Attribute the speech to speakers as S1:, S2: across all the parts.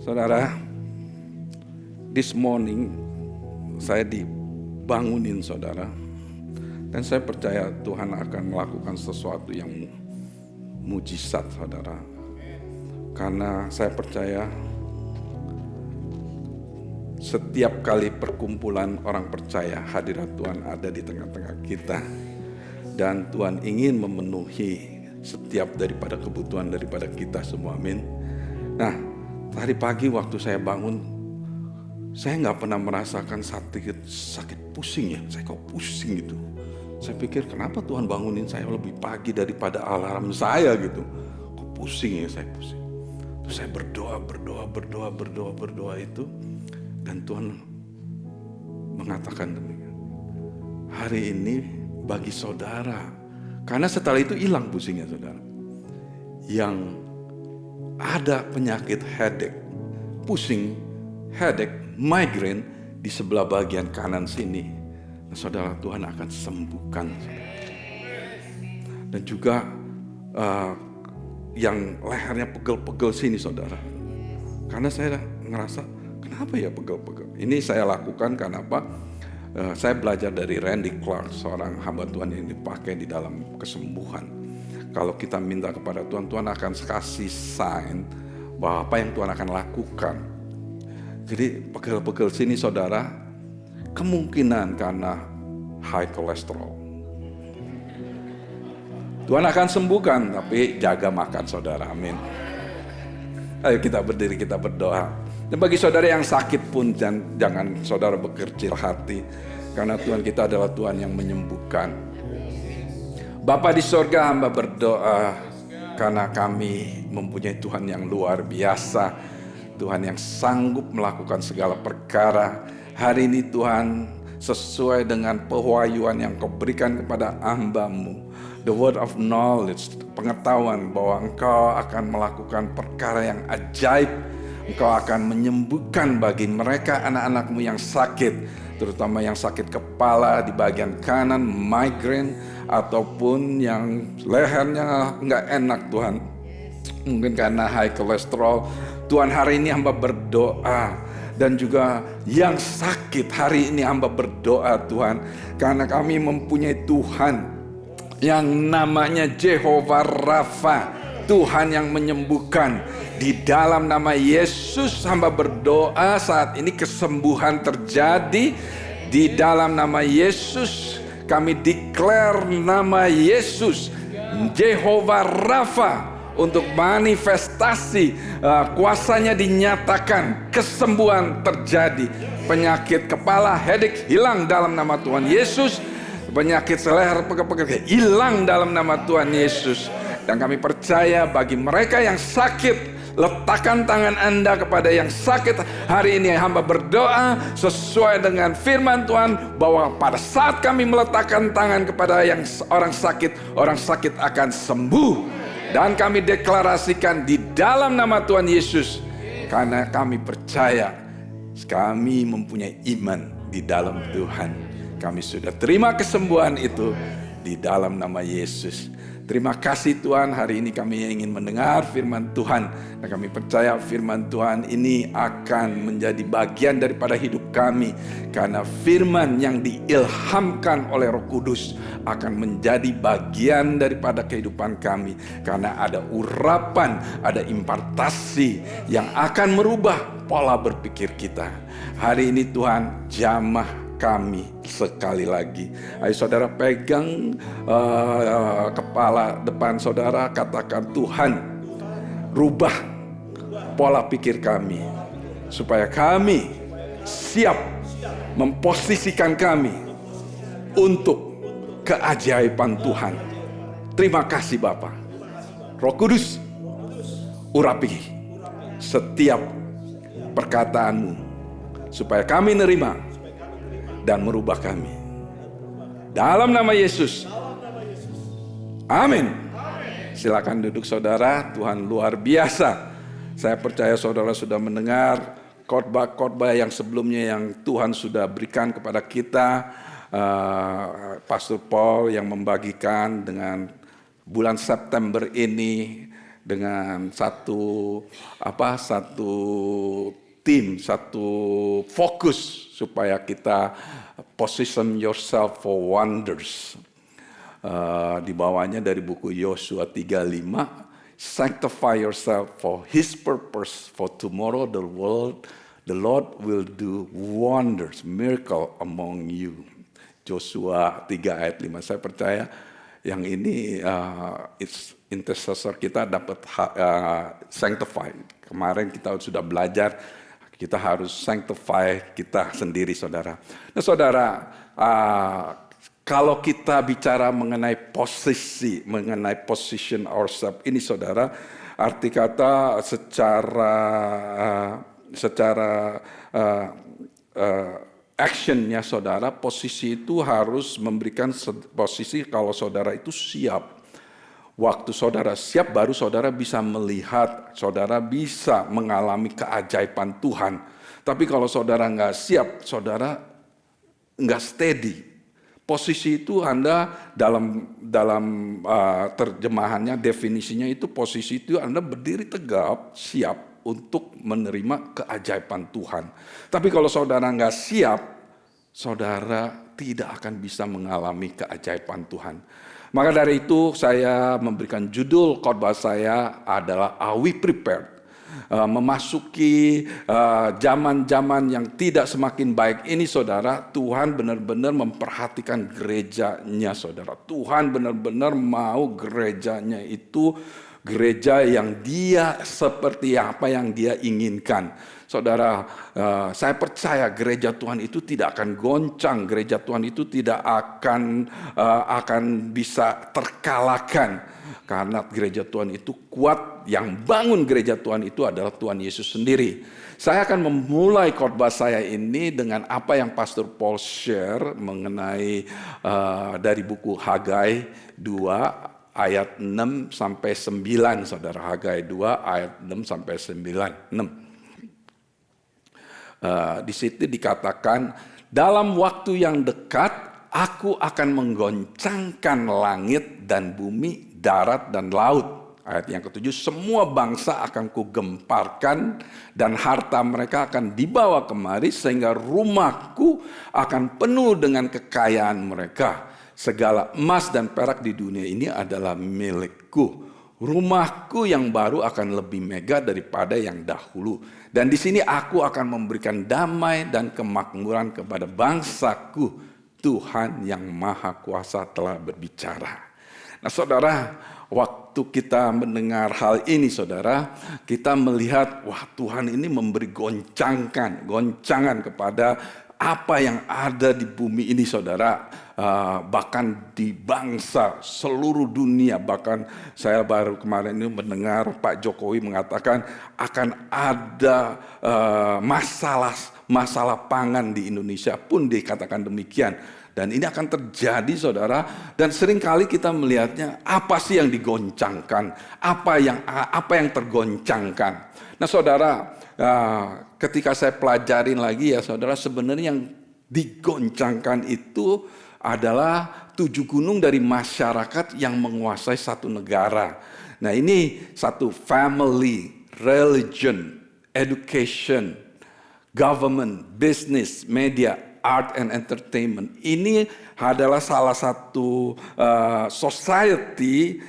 S1: Saudara, this morning saya dibangunin saudara. Dan saya percaya Tuhan akan melakukan sesuatu yang mujizat saudara. Karena saya percaya setiap kali perkumpulan orang percaya hadirat Tuhan ada di tengah-tengah kita. Dan Tuhan ingin memenuhi setiap daripada kebutuhan daripada kita semua, amin. Nah, tadi pagi waktu saya bangun, saya gak pernah merasakan sakit pusing ya. Saya kok pusing gitu. Saya pikir kenapa Tuhan bangunin saya lebih pagi daripada alarm saya gitu. Kok pusing ya, saya pusing. Terus saya berdoa itu. Dan Tuhan mengatakan demikian. Hari ini bagi saudara. Karena setelah itu hilang pusingnya saudara. Yang ada penyakit headache, pusing, headache, migraine di sebelah bagian kanan sini. Nah, saudara, Tuhan akan sembuhkan. Dan juga yang lehernya pegel-pegel sini saudara. Karena saya ngerasa, kenapa ya pegel-pegel? Ini saya lakukan karena apa? Saya belajar dari Randy Clark, seorang hamba Tuhan yang dipakai di dalam kesembuhan. Kalau kita minta kepada Tuhan, Tuhan akan kasih sign bahwa apa yang Tuhan akan lakukan. Jadi pegel-pegel sini saudara, kemungkinan karena high cholesterol. Tuhan akan sembuhkan, tapi jaga makan saudara, amin. Ayo kita berdiri, kita berdoa. Dan bagi saudara yang sakit pun jangan saudara berkecil hati. Karena Tuhan kita adalah Tuhan yang menyembuhkan. Bapa di sorga, hamba berdoa karena kami mempunyai Tuhan yang luar biasa. Tuhan yang sanggup melakukan segala perkara. Hari ini Tuhan sesuai dengan pewahyuan yang Kau berikan kepada hamba-Mu. The word of knowledge, pengetahuan bahwa Engkau akan melakukan perkara yang ajaib. Engkau akan menyembuhkan bagi mereka anak-anak-Mu yang sakit, terutama yang sakit kepala di bagian kanan, migraine, ataupun yang lehernya nggak enak Tuhan. Mungkin karena high cholesterol. Tuhan, hari ini hamba berdoa. Dan juga yang sakit hari ini hamba berdoa Tuhan. Karena kami mempunyai Tuhan yang namanya Jehovah Rafa. Tuhan yang menyembuhkan. Di dalam nama Yesus hamba berdoa saat ini kesembuhan terjadi. Di dalam nama Yesus kami declare nama Yesus Jehovah Rafa untuk manifestasi kuasanya dinyatakan, kesembuhan terjadi. Penyakit kepala, headache hilang dalam nama Tuhan Yesus. Penyakit leher, pegel-pegel hilang dalam nama Tuhan Yesus. Dan kami percaya bagi mereka yang sakit, letakkan tangan Anda kepada yang sakit. Hari ini hamba berdoa sesuai dengan firman Tuhan bahwa pada saat kami meletakkan tangan kepada yang orang sakit akan sembuh. Dan kami deklarasikan di dalam nama Tuhan Yesus. Karena kami percaya, kami mempunyai iman di dalam Tuhan. Kami sudah terima kesembuhan itu di dalam nama Yesus. Terima kasih Tuhan, hari ini kami ingin mendengar firman Tuhan. Dan kami percaya firman Tuhan ini akan menjadi bagian daripada hidup kami. Karena firman yang diilhamkan oleh Roh Kudus akan menjadi bagian daripada kehidupan kami. Karena ada urapan, ada impartasi yang akan merubah pola berpikir kita. Hari ini Tuhan jamah kami sekali lagi. Ayo saudara pegang kepala depan saudara, katakan Tuhan rubah pola pikir kami supaya kami siap memposisikan kami untuk keajaiban Tuhan. Terima kasih Bapa. Roh Kudus, urapi setiap perkataanmu supaya kami nerima dan merubah kami. Dalam nama Yesus. Amin. Silakan duduk saudara. Tuhan luar biasa. Saya percaya saudara sudah mendengar khotbah-khotbah yang sebelumnya yang Tuhan sudah berikan kepada kita. Pastor Paul yang membagikan dengan bulan September ini dengan satu tim, satu fokus supaya kita position yourself for wonders. Di bawahnya dari buku Yosua 3:5, sanctify yourself for His purpose, for tomorrow the Lord will do wonders, miracle among you. Yosua 3 ayat 5. Saya percaya yang ini intercessor kita dapat sanctify. Kemarin kita sudah belajar, kita harus sanctify kita sendiri, saudara. Nah, saudara, kalau kita bicara mengenai posisi, mengenai position ourselves ini, saudara, arti kata secara actionnya, saudara, posisi itu harus memberikan posisi kalau saudara itu siap. Waktu saudara siap, baru saudara bisa melihat, saudara bisa mengalami keajaiban Tuhan. Tapi kalau saudara nggak siap, saudara nggak steady. Posisi itu Anda dalam terjemahannya, definisinya itu posisi itu Anda berdiri tegap, siap untuk menerima keajaiban Tuhan. Tapi kalau saudara nggak siap, saudara tidak akan bisa mengalami keajaiban Tuhan. Maka dari itu saya memberikan judul khotbah saya adalah Are We Prepared? Memasuki zaman-zaman yang tidak semakin baik ini, saudara, Tuhan benar-benar memperhatikan gerejanya, saudara. Tuhan benar-benar mau gerejanya itu gereja yang Dia seperti apa yang Dia inginkan. Saudara, saya percaya gereja Tuhan itu tidak akan goncang, gereja Tuhan itu tidak akan bisa terkalahkan, karena gereja Tuhan itu kuat. Yang bangun gereja Tuhan itu adalah Tuhan Yesus sendiri. Saya akan memulai khotbah saya ini dengan apa yang Pastor Paul share mengenai dari buku Hagai 2 ayat 6 sampai 9, saudara. Hagai 2 ayat 6 sampai 9. Di situ dikatakan, dalam waktu yang dekat aku akan menggoncangkan langit dan bumi, darat dan laut. Ayat yang ketujuh, semua bangsa akan kugemparkan dan harta mereka akan dibawa kemari sehingga rumahku akan penuh dengan kekayaan mereka. Segala emas dan perak di dunia ini adalah milikku. Rumahku yang baru akan lebih megah daripada yang dahulu. Dan di sini aku akan memberikan damai dan kemakmuran kepada bangsaku. Tuhan yang Maha Kuasa telah berbicara. Nah, saudara, waktu kita mendengar hal ini, saudara, kita melihat, wah, Tuhan ini memberi goncangan kepada apa yang ada di bumi ini, saudara. Bahkan di bangsa seluruh dunia, bahkan saya baru kemarin ini mendengar Pak Jokowi mengatakan akan ada masalah pangan di Indonesia pun dikatakan demikian. Dan ini akan terjadi, saudara. Dan seringkali kita melihatnya, apa sih yang digoncangkan? Apa yang tergoncangkan? Nah, saudara, ketika saya pelajarin lagi ya, saudara, sebenarnya yang digoncangkan itu adalah 7 gunung dari masyarakat yang menguasai satu negara. Nah, ini satu family, religion, education, government, business, media, art and entertainment. Ini adalah salah satu society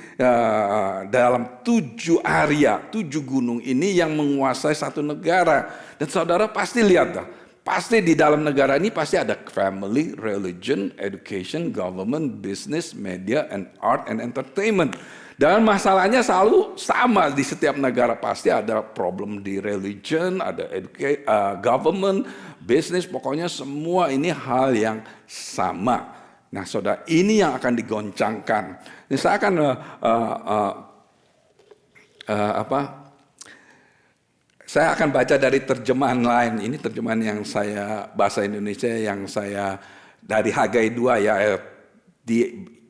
S1: dalam 7 area, 7 gunung ini yang menguasai satu negara. Dan saudara pasti lihat dah, pasti di dalam negara ini pasti ada family, religion, education, government, business, media, and art and entertainment. Dan masalahnya selalu sama di setiap negara. Pasti ada problem di religion, ada government, business, pokoknya semua ini hal yang sama. Nah, saudara, ini yang akan digoncangkan. Ini saya akan saya akan baca dari terjemahan lain. Ini terjemahan yang saya, bahasa Indonesia yang saya dari Hagai 2 ya.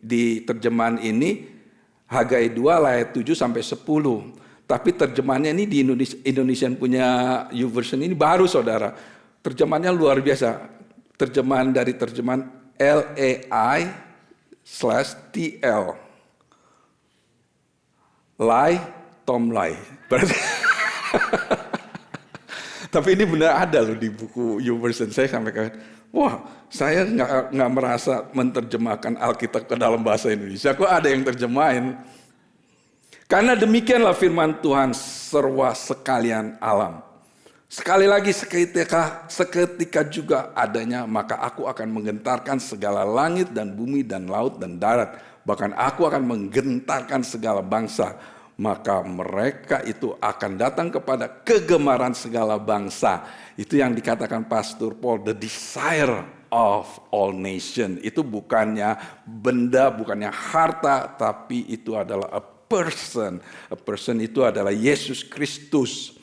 S1: Di terjemahan ini Hagai 2 ayat 7 sampai 10. Tapi terjemahannya ini di Indonesian punya YouVersion ini baru, saudara. Terjemahannya luar biasa. Terjemahan dari terjemahan LAI/TL. Tom Lai. Berarti tapi ini benar ada loh di buku YouVersion. Saya sampai kaget, wah saya nggak merasa menerjemahkan Alkitab ke dalam bahasa Indonesia. Kok ada yang terjemahin? Karena demikianlah firman Tuhan serwa sekalian alam. Sekali lagi seketika juga adanya, maka aku akan menggentarkan segala langit dan bumi dan laut dan darat. Bahkan aku akan menggentarkan segala bangsa. Maka mereka itu akan datang kepada kegemaran segala bangsa. Itu yang dikatakan Pastor Paul, the desire of all nation. Itu bukannya benda, bukannya harta, tapi itu adalah a person. A person itu adalah Yesus Kristus.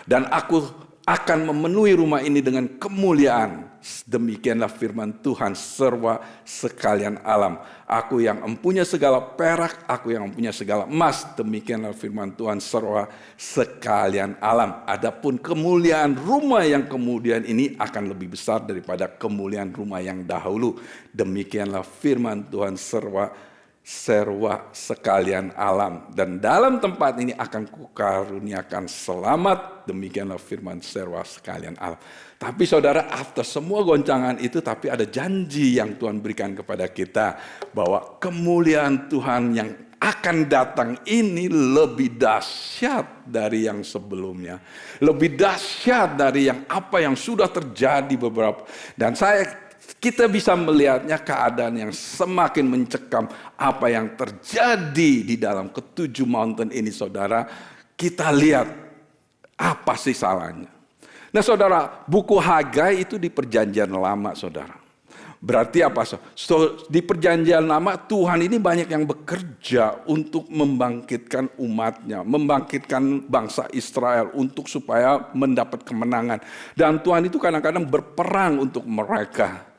S1: Dan aku akan memenuhi rumah ini dengan kemuliaan. Demikianlah firman Tuhan serwa sekalian alam. Aku yang empunya segala perak, aku yang empunya segala emas. Demikianlah firman Tuhan serwa sekalian alam. Adapun kemuliaan rumah yang kemudian ini akan lebih besar daripada kemuliaan rumah yang dahulu. Demikianlah firman Tuhan serwa sekalian alam. Dan dalam tempat ini akan kukaruniakan selamat. Demikianlah firman serwa sekalian alam. Tapi saudara, after semua goncangan itu, tapi ada janji yang Tuhan berikan kepada kita. Bahwa kemuliaan Tuhan yang akan datang ini lebih dahsyat dari yang sebelumnya. Lebih dahsyat dari apa yang sudah terjadi beberapa. Dan kita bisa melihatnya keadaan yang semakin mencekam apa yang terjadi di dalam ketujuh mountain ini, saudara. Kita lihat apa sih salahnya. Nah saudara, buku Hagai itu di perjanjian lama, saudara. Berarti apa? Di perjanjian lama Tuhan ini banyak yang bekerja untuk membangkitkan umatnya. Membangkitkan bangsa Israel untuk supaya mendapat kemenangan. Dan Tuhan itu kadang-kadang berperang untuk mereka.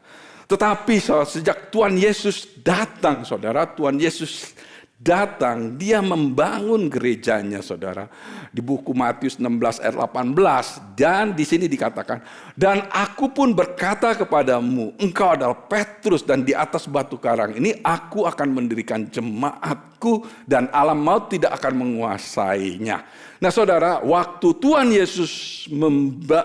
S1: Tetapi sejak Tuhan Yesus datang, saudara, Tuhan Yesus datang, dia membangun gerejanya, saudara. Di buku Matius 16 ayat 18, dan di sini dikatakan, dan aku pun berkata kepadamu, engkau adalah Petrus, dan di atas batu karang ini aku akan mendirikan jemaatku, dan alam maut tidak akan menguasainya. Nah saudara, waktu Tuhan Yesus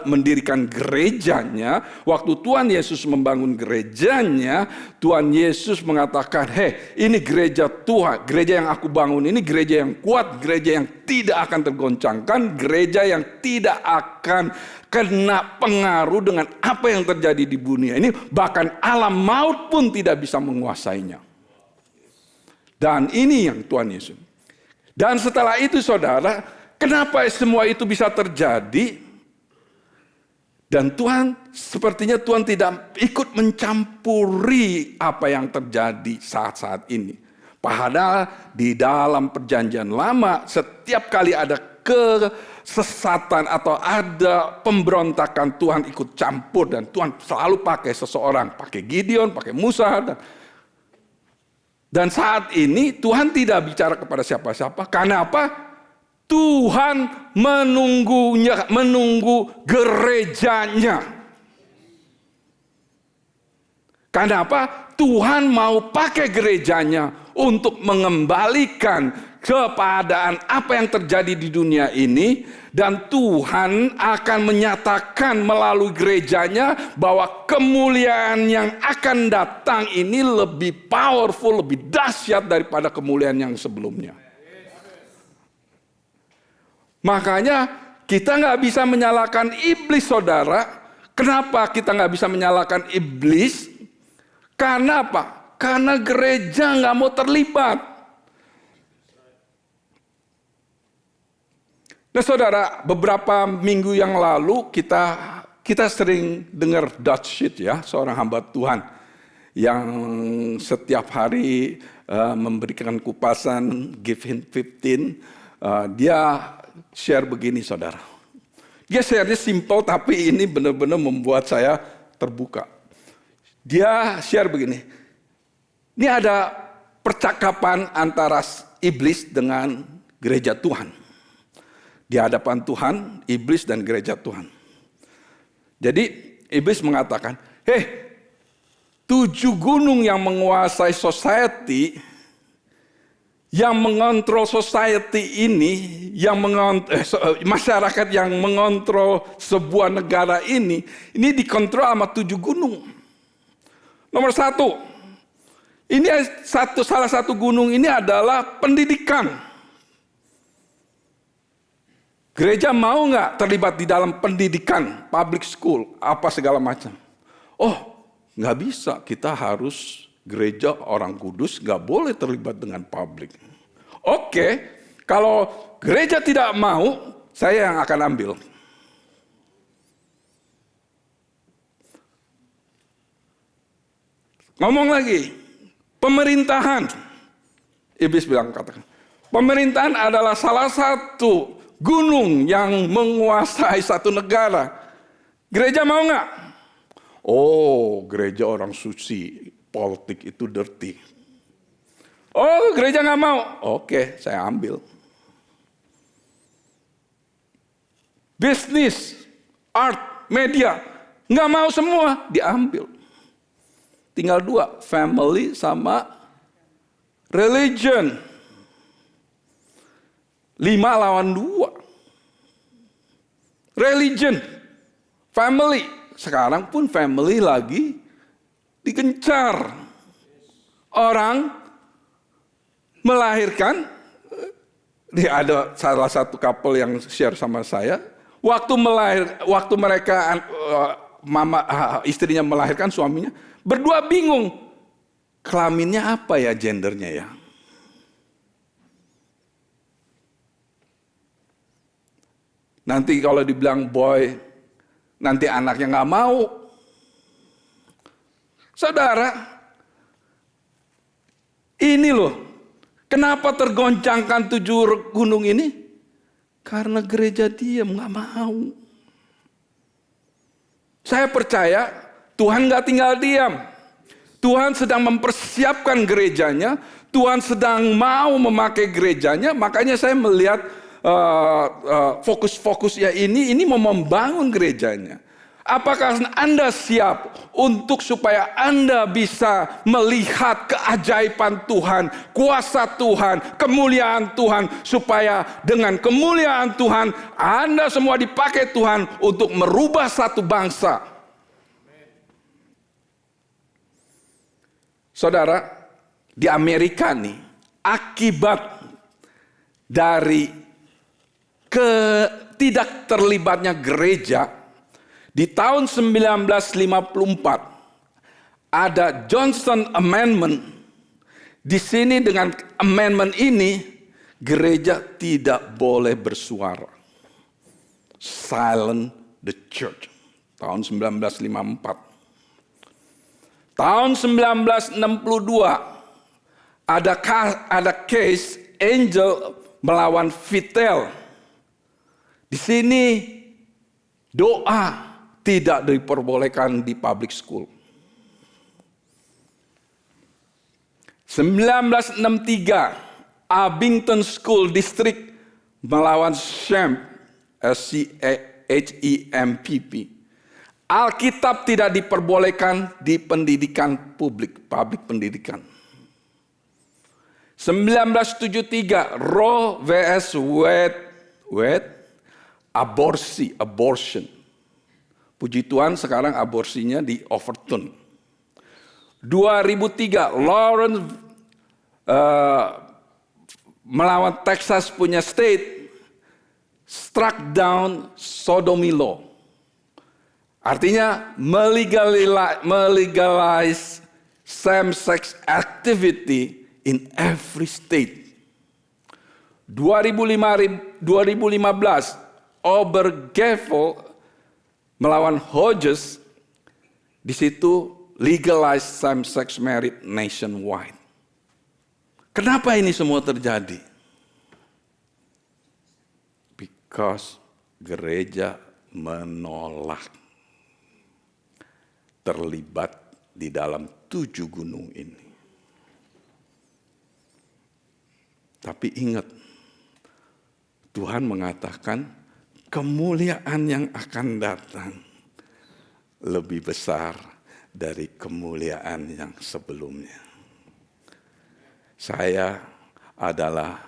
S1: mendirikan gerejanya, waktu Tuhan Yesus membangun gerejanya, Tuhan Yesus mengatakan, ini gereja Tuhan, gereja yang aku bangun ini gereja yang kuat, gereja yang tidak akan tergoncangkan, gereja yang tidak akan kena pengaruh dengan apa yang terjadi di dunia ini, bahkan alam maut pun tidak bisa menguasainya. Dan ini yang Tuhan Yesus. Dan setelah itu saudara, kenapa semua itu bisa terjadi? Dan sepertinya Tuhan tidak ikut mencampuri apa yang terjadi saat-saat ini. Padahal di dalam perjanjian lama, setiap kali ada kesesatan atau ada pemberontakan, Tuhan ikut campur. Dan Tuhan selalu pakai seseorang, pakai Gideon, pakai Musa. Dan saat ini Tuhan tidak bicara kepada siapa-siapa. Karena apa? Tuhan menunggu gerejanya. Karena apa? Tuhan mau pakai gerejanya untuk mengembalikan keadaan apa yang terjadi di dunia ini. Dan Tuhan akan menyatakan melalui gerejanya bahwa kemuliaan yang akan datang ini lebih powerful, lebih dahsyat daripada kemuliaan yang sebelumnya. Makanya kita nggak bisa menyalahkan iblis, saudara. Kenapa kita nggak bisa menyalahkan iblis? Karena apa? Karena gereja nggak mau terlibat. Nah saudara, beberapa minggu yang lalu kita sering dengar Dutch Sheet ya, seorang hamba Tuhan yang setiap hari memberikan kupasan Give Him 15. Dia share begini, saudara. Dia share-nya simple, tapi ini benar-benar membuat saya terbuka. Dia share begini. Ini ada percakapan antara iblis dengan gereja Tuhan. Di hadapan Tuhan, iblis dan gereja Tuhan. Jadi iblis mengatakan, 7 gunung yang menguasai society yang mengontrol society ini, masyarakat yang mengontrol sebuah negara ini dikontrol sama 7 gunung. Nomor 1, ini salah satu gunung ini adalah pendidikan. Gereja mau nggak terlibat di dalam pendidikan, public school, apa segala macam? Oh, nggak bisa, kita harus gereja orang kudus nggak boleh terlibat dengan publik. Oke, kalau gereja tidak mau, saya yang akan ambil. Ngomong lagi, pemerintahan. Iblis bilang, katakan, pemerintahan adalah salah satu gunung yang menguasai satu negara. Gereja mau nggak? Oh, gereja orang suci. Politik itu dirty. Oh, gereja nggak mau. Oke, saya ambil. Bisnis, art, media, nggak mau semua, diambil. Tinggal 2, family sama religion. 5 lawan 2. Religion, family. Sekarang pun family lagi digencar. Orang melahirkan, ada salah satu couple yang share sama saya, waktu mereka istrinya melahirkan, suaminya berdua bingung, kelaminnya apa ya, gendernya ya. Nanti kalau dibilang boy, nanti anaknya nggak mau. Saudara, ini loh, kenapa tergoncangkan 7 gunung ini? Karena gereja diam, nggak mau. Saya percaya Tuhan nggak tinggal diam. Tuhan sedang mempersiapkan gerejanya, Tuhan sedang mau memakai gerejanya, makanya saya melihat fokus-fokusnya ini mau membangun gerejanya. Apakah Anda siap untuk supaya Anda bisa melihat keajaiban Tuhan, kuasa Tuhan, kemuliaan Tuhan, supaya dengan kemuliaan Tuhan Anda semua dipakai Tuhan untuk merubah satu bangsa. Saudara, di Amerika nih, akibat dari tidak terlibatnya gereja, di tahun 1954 ada Johnson Amendment. Di sini dengan amendment ini gereja tidak boleh bersuara. Silent the church. Tahun 1954. Tahun 1962 ada case Angel melawan Vitel. Di sini doa tidak diperbolehkan di public school. 1963, Abington School District melawan SHEMP, SCHEMPP. Alkitab tidak diperbolehkan di pendidikan publik, public pendidikan. 1973, Roe vs. Wade, abortion. Puji Tuhan sekarang aborsinya di overturn. 2003 Lawrence melawan Texas punya state struck down sodomy law. Artinya melegalize same-sex activity in every state. 2015 Obergefell melawan Hodges, di situ legalize same-sex marriage nationwide. Kenapa ini semua terjadi? Because gereja menolak terlibat di dalam 7 gunung ini. Tapi ingat, Tuhan mengatakan kemuliaan yang akan datang lebih besar dari kemuliaan yang sebelumnya. Saya adalah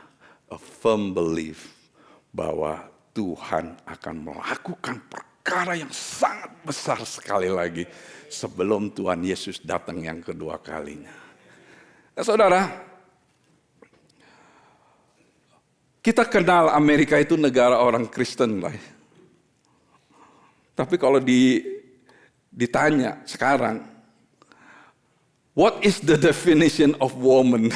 S1: a firm belief bahwa Tuhan akan melakukan perkara yang sangat besar sekali lagi sebelum Tuhan Yesus datang yang kedua kalinya. Nah, saudara, kita kenal Amerika itu negara orang Kristen lah. Tapi kalau ditanya sekarang, what is the definition of woman?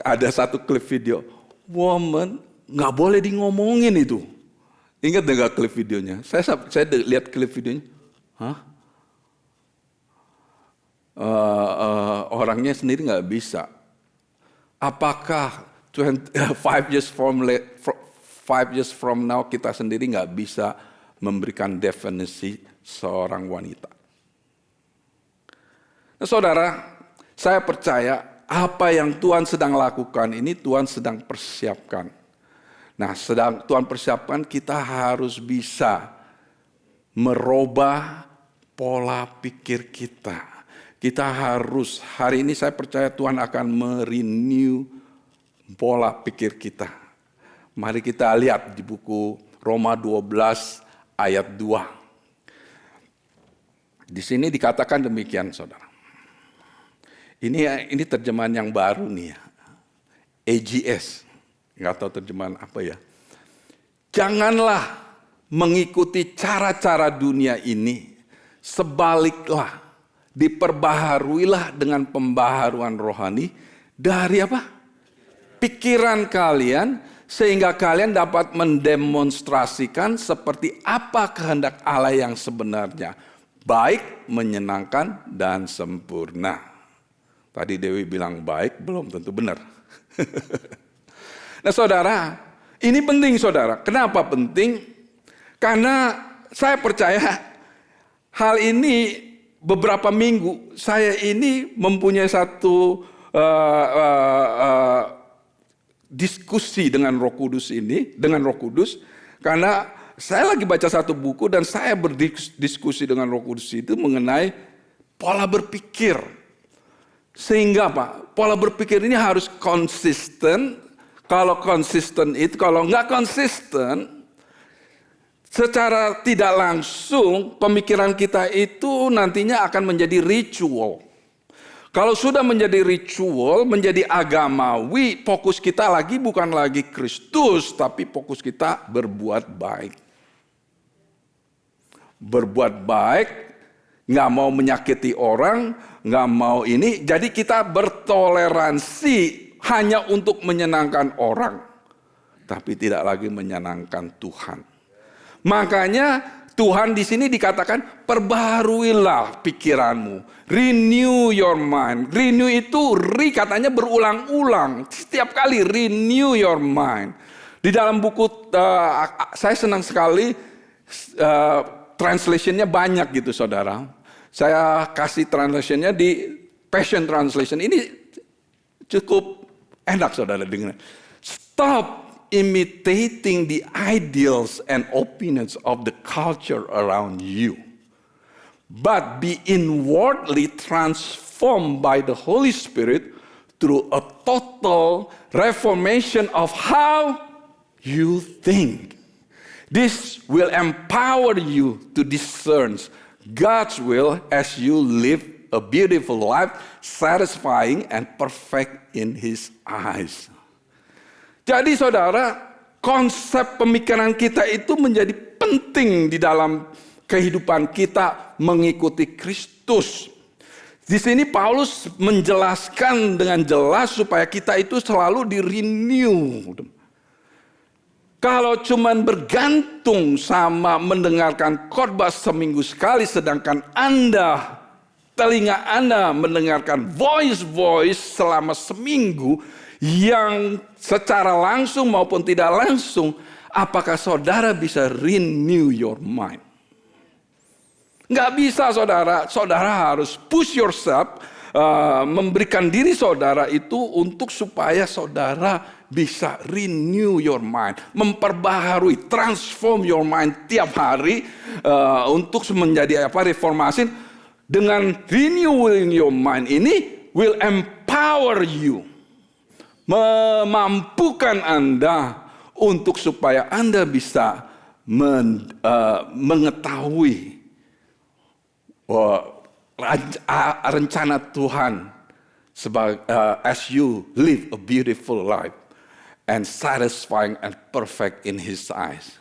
S1: Ada satu klip video, woman nggak boleh ngomongin itu. Ingat nggak klip videonya? Saya lihat klip videonya, orangnya sendiri nggak bisa. Apakah 5 years from now kita sendiri nggak bisa memberikan definisi seorang wanita? Nah, saudara, saya percaya apa yang Tuhan sedang lakukan ini Tuhan sedang persiapkan. Nah, sedang Tuhan persiapkan, kita harus bisa merubah pola pikir kita. Kita harus, hari ini saya percaya Tuhan akan merenew pola pikir kita. Mari kita lihat di buku Roma 12 ayat 2. Di sini dikatakan demikian, saudara. Ini terjemahan yang baru nih ya. AGS. Nggak tahu terjemahan apa ya. Janganlah mengikuti cara-cara dunia ini. Sebaliklah, diperbaharuilah dengan pembaharuan rohani dari apa? Pikiran kalian, sehingga kalian dapat mendemonstrasikan seperti apa kehendak Allah yang sebenarnya, baik, menyenangkan, dan sempurna. Tadi Dewi bilang baik, belum tentu benar. Nah, saudara, ini penting, saudara. Kenapa penting? Karena saya percaya hal ini beberapa minggu saya ini mempunyai satu diskusi dengan Roh Kudus karena saya lagi baca satu buku dan saya berdiskusi dengan Roh Kudus itu mengenai pola berpikir. Sehingga Pak, pola berpikir ini harus konsisten. Kalau konsisten itu, kalau nggak konsisten, secara tidak langsung pemikiran kita itu nantinya akan menjadi ritual. Kalau sudah menjadi ritual, menjadi agamawi, fokus kita lagi bukan lagi Kristus, tapi fokus kita berbuat baik. Berbuat baik, nggak mau menyakiti orang, nggak mau ini. Jadi kita bertoleransi hanya untuk menyenangkan orang, tapi tidak lagi menyenangkan Tuhan. Makanya Tuhan di sini dikatakan perbaharuilah pikiranmu, renew your mind. Renew itu katanya berulang-ulang, setiap kali renew your mind. Di dalam buku saya senang sekali translationnya banyak gitu, saudara. Saya kasih translationnya di Passion Translation. Ini cukup enak, saudara, dengar. Stop imitating the ideals and opinions of the culture around you, but be inwardly transformed by the Holy Spirit through a total reformation of how you think. This will empower you to discern God's will as you live a beautiful life, satisfying and perfect in His eyes. Jadi saudara, konsep pemikiran kita itu menjadi penting di dalam kehidupan kita mengikuti Kristus. Di sini Paulus menjelaskan dengan jelas supaya kita itu selalu di-renew. Kalau cuman bergantung sama mendengarkan khotbah seminggu sekali, sedangkan telinga Anda mendengarkan voice selama seminggu yang secara langsung maupun tidak langsung, apakah saudara bisa renew your mind? Nggak bisa, saudara. Saudara harus push yourself, memberikan diri saudara itu untuk supaya saudara bisa renew your mind, memperbaharui, transform your mind tiap hari untuk menjadi reformasi. Dengan renewing your mind ini will empower you, memampukan Anda untuk supaya Anda bisa mengetahui rencana Tuhan sebagai as you live a beautiful life and satisfying and perfect in His eyes.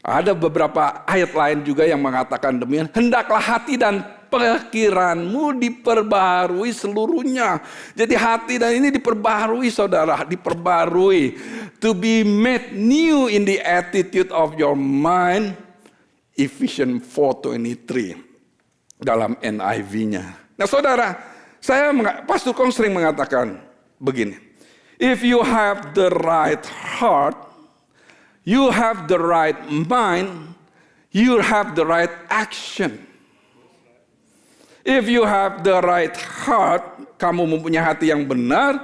S1: Ada beberapa ayat lain juga yang mengatakan demikian, hendaklah hati dan pikiranmu diperbarui seluruhnya. Jadi hati dan ini diperbarui saudara, diperbarui. To be made new in the attitude of your mind. Ephesians 4:23 dalam NIV-nya. Nah saudara, Pastor Kong sering mengatakan begini. If you have the right heart, you have the right mind, you have the right action. If you have the right heart, kamu mempunyai hati yang benar,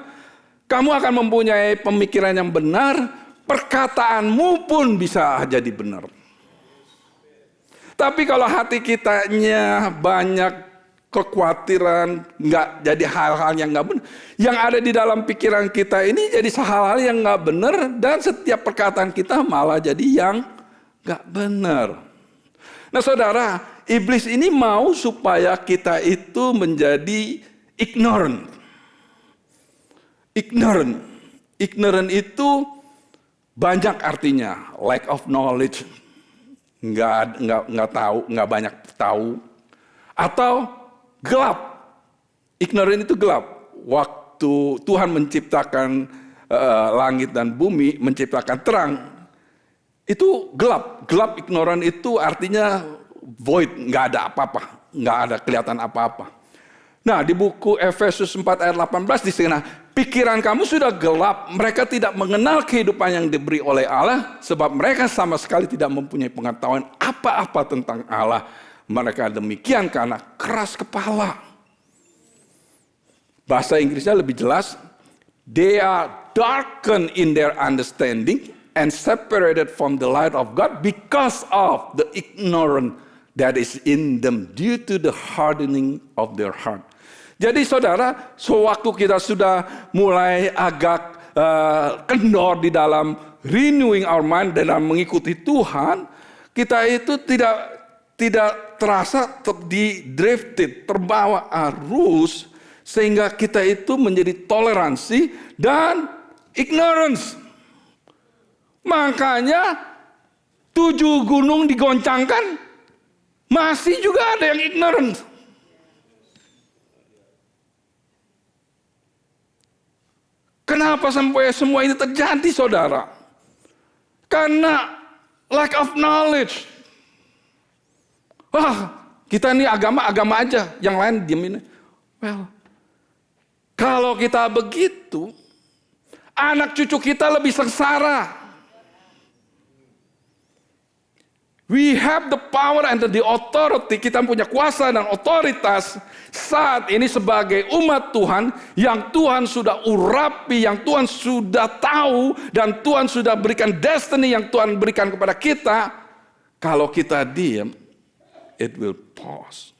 S1: kamu akan mempunyai pemikiran yang benar, perkataanmu pun bisa jadi benar. Tapi kalau hati kitanya banyak kekhawatiran, nggak jadi hal-hal yang nggak benar, yang ada di dalam pikiran kita ini jadi hal-hal yang nggak benar, dan setiap perkataan kita malah jadi yang nggak benar. Nah saudara, iblis ini mau supaya kita itu menjadi ignorant. Ignorant itu banyak artinya, lack of knowledge, nggak tahu, nggak banyak tahu, atau gelap. Ignorant itu gelap. Waktu Tuhan menciptakan langit dan bumi, menciptakan terang, itu gelap. Gelap, ignorant itu artinya void, nggak ada apa-apa, nggak ada kelihatan apa-apa. Nah, di buku Efesus 4 ayat 18 di sana, pikiran kamu sudah gelap, mereka tidak mengenal kehidupan yang diberi oleh Allah, sebab mereka sama sekali tidak mempunyai pengetahuan apa-apa tentang Allah. Mereka demikian karena keras kepala. Bahasa Inggrisnya lebih jelas. They are darkened in their understanding and separated from the light of God because of the ignorance that is in them due to the hardening of their heart. Jadi saudara, sewaktu kita sudah mulai agak kendor di dalam renewing our mind, dalam mengikuti Tuhan, kita itu tidak terasa drifted, terbawa arus, sehingga kita itu menjadi toleransi dan ignorance. Makanya 7 gunung digoncangkan, masih juga ada yang ignorant. Kenapa sampai semua ini terjadi saudara? Karena lack of knowledge. Wah, kita ini agama aja, yang lain diemin. Well, kalau kita begitu, anak cucu kita lebih sengsara. We have the power and the authority, kita punya kuasa dan otoritas saat ini sebagai umat Tuhan, yang Tuhan sudah urapi, yang Tuhan sudah tahu, dan Tuhan sudah berikan destiny yang Tuhan berikan kepada kita. Kalau kita diam, it will pause.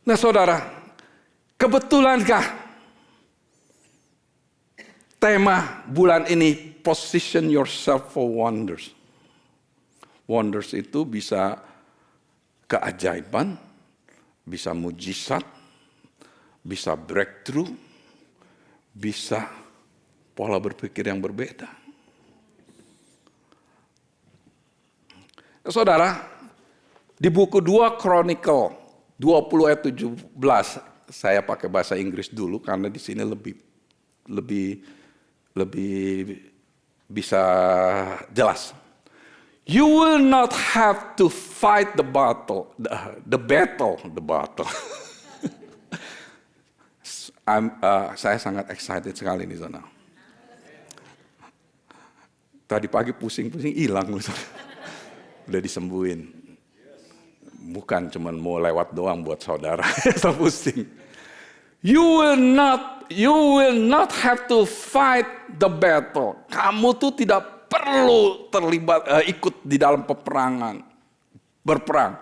S1: Nah saudara, kebetulankah tema bulan ini position yourself for wonders? Wonders itu bisa keajaiban, bisa mujizat, bisa breakthrough, bisa pola berpikir yang berbeda. Saudara, di buku 2 Chronicle 20 ayat 17, saya pakai bahasa Inggris dulu karena di sini lebih bisa jelas. You will not have to fight the battle. Saya sangat excited sekali di sana. Tadi pagi pusing-pusing hilang, udah disembuhin. Bukan cuma mau lewat doang buat saudara, saya pusing. You will not have to fight the battle. Kamu tuh tidak perlu terlibat ikut di dalam peperangan, berperang.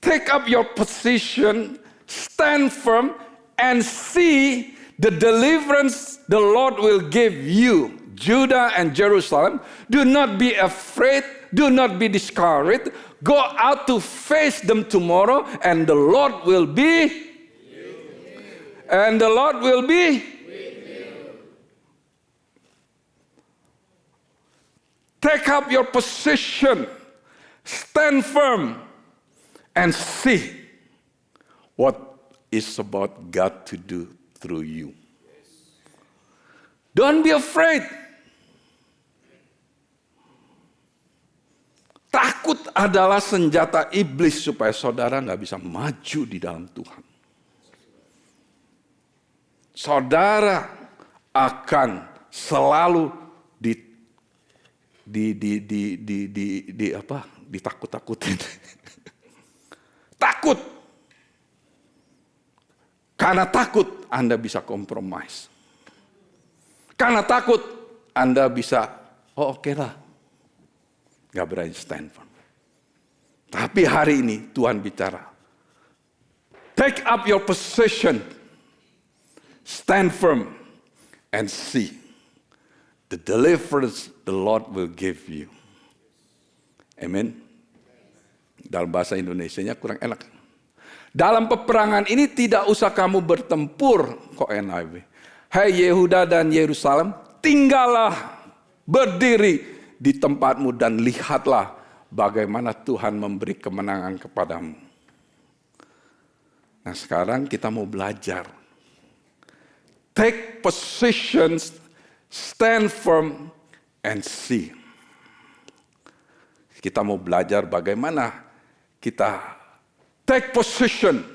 S1: Take up your position, stand firm, and see the deliverance the Lord will give you, Judah and Jerusalem. Do not be afraid, do not be discouraged. Go out to face them tomorrow, and the Lord will be, and the Lord will be. Take up your position, stand firm, and see what is about God to do through you. Don't be afraid. Takut adalah senjata iblis supaya saudara nggak bisa maju di dalam Tuhan. Saudara akan selalu ditakut-takutin. Takut. Karena takut Anda bisa compromise. Karena takut Anda bisa, oke lah. Gak berani stand firm. Tapi hari ini Tuhan bicara. Take up your position. Stand firm. And see the deliverance the Lord will give you. Amen. Dalam bahasa Indonesianya kurang enak. Dalam peperangan ini tidak usah kamu bertempur, kok NIV. Hai Yehuda dan Yerusalem, tinggallah berdiri di tempatmu dan lihatlah bagaimana Tuhan memberi kemenangan kepadamu. Nah, sekarang kita mau belajar. Take positions, stand firm, and see. Kita mau belajar bagaimana kita take position,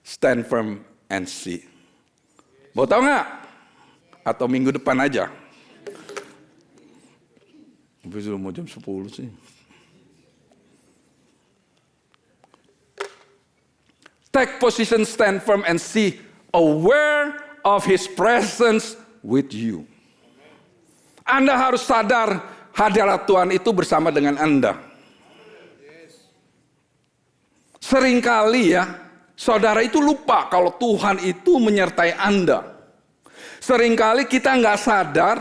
S1: stand firm, and see. Mau tahu nggak? Atau minggu depan aja? Sudah mau jam 10 sih. Take position, stand firm, and see. Aware of His presence with you. Anda harus sadar hadirat Tuhan itu bersama dengan Anda. Seringkali ya, saudara itu lupa kalau Tuhan itu menyertai Anda. Seringkali kita nggak sadar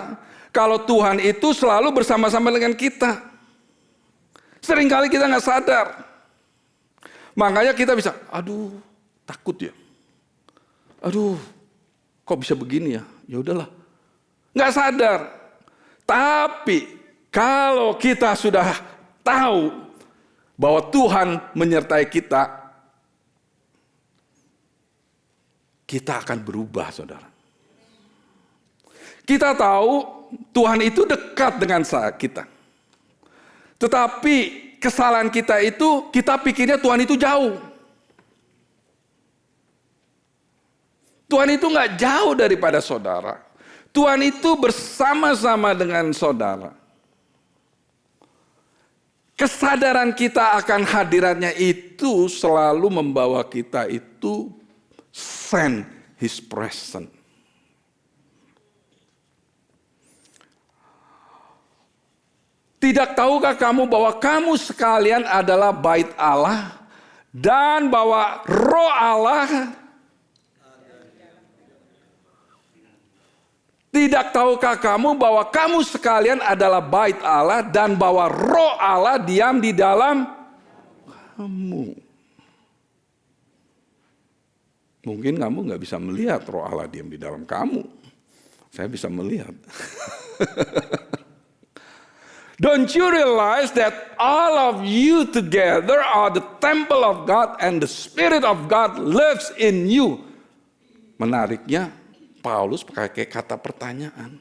S1: kalau Tuhan itu selalu bersama-sama dengan kita. Seringkali kita nggak sadar. Makanya kita bisa, aduh takut ya. Aduh kok bisa begini ya? Ya udahlah. Nggak sadar. Tapi kalau kita sudah tahu bahwa Tuhan menyertai kita, kita akan berubah, saudara. Kita tahu Tuhan itu dekat dengan kita. Tetapi kesalahan kita itu, kita pikirnya Tuhan itu jauh. Tuhan itu nggak jauh daripada saudara. Tuhan itu bersama-sama dengan saudara. Kesadaran kita akan hadiratnya itu selalu membawa kita itu sense His presence. Tidak tahukah kamu bahwa kamu sekalian adalah bait Allah dan bahwa Roh Allah? Tidak tahukah kamu bahwa kamu sekalian adalah bait Allah dan bahwa Roh Allah diam di dalam kamu? Mungkin kamu nggak bisa melihat Roh Allah diam di dalam kamu. Saya bisa melihat. Don't you realize that all of you together are the temple of God and the Spirit of God lives in you? Menariknya, Paulus pakai kata pertanyaan.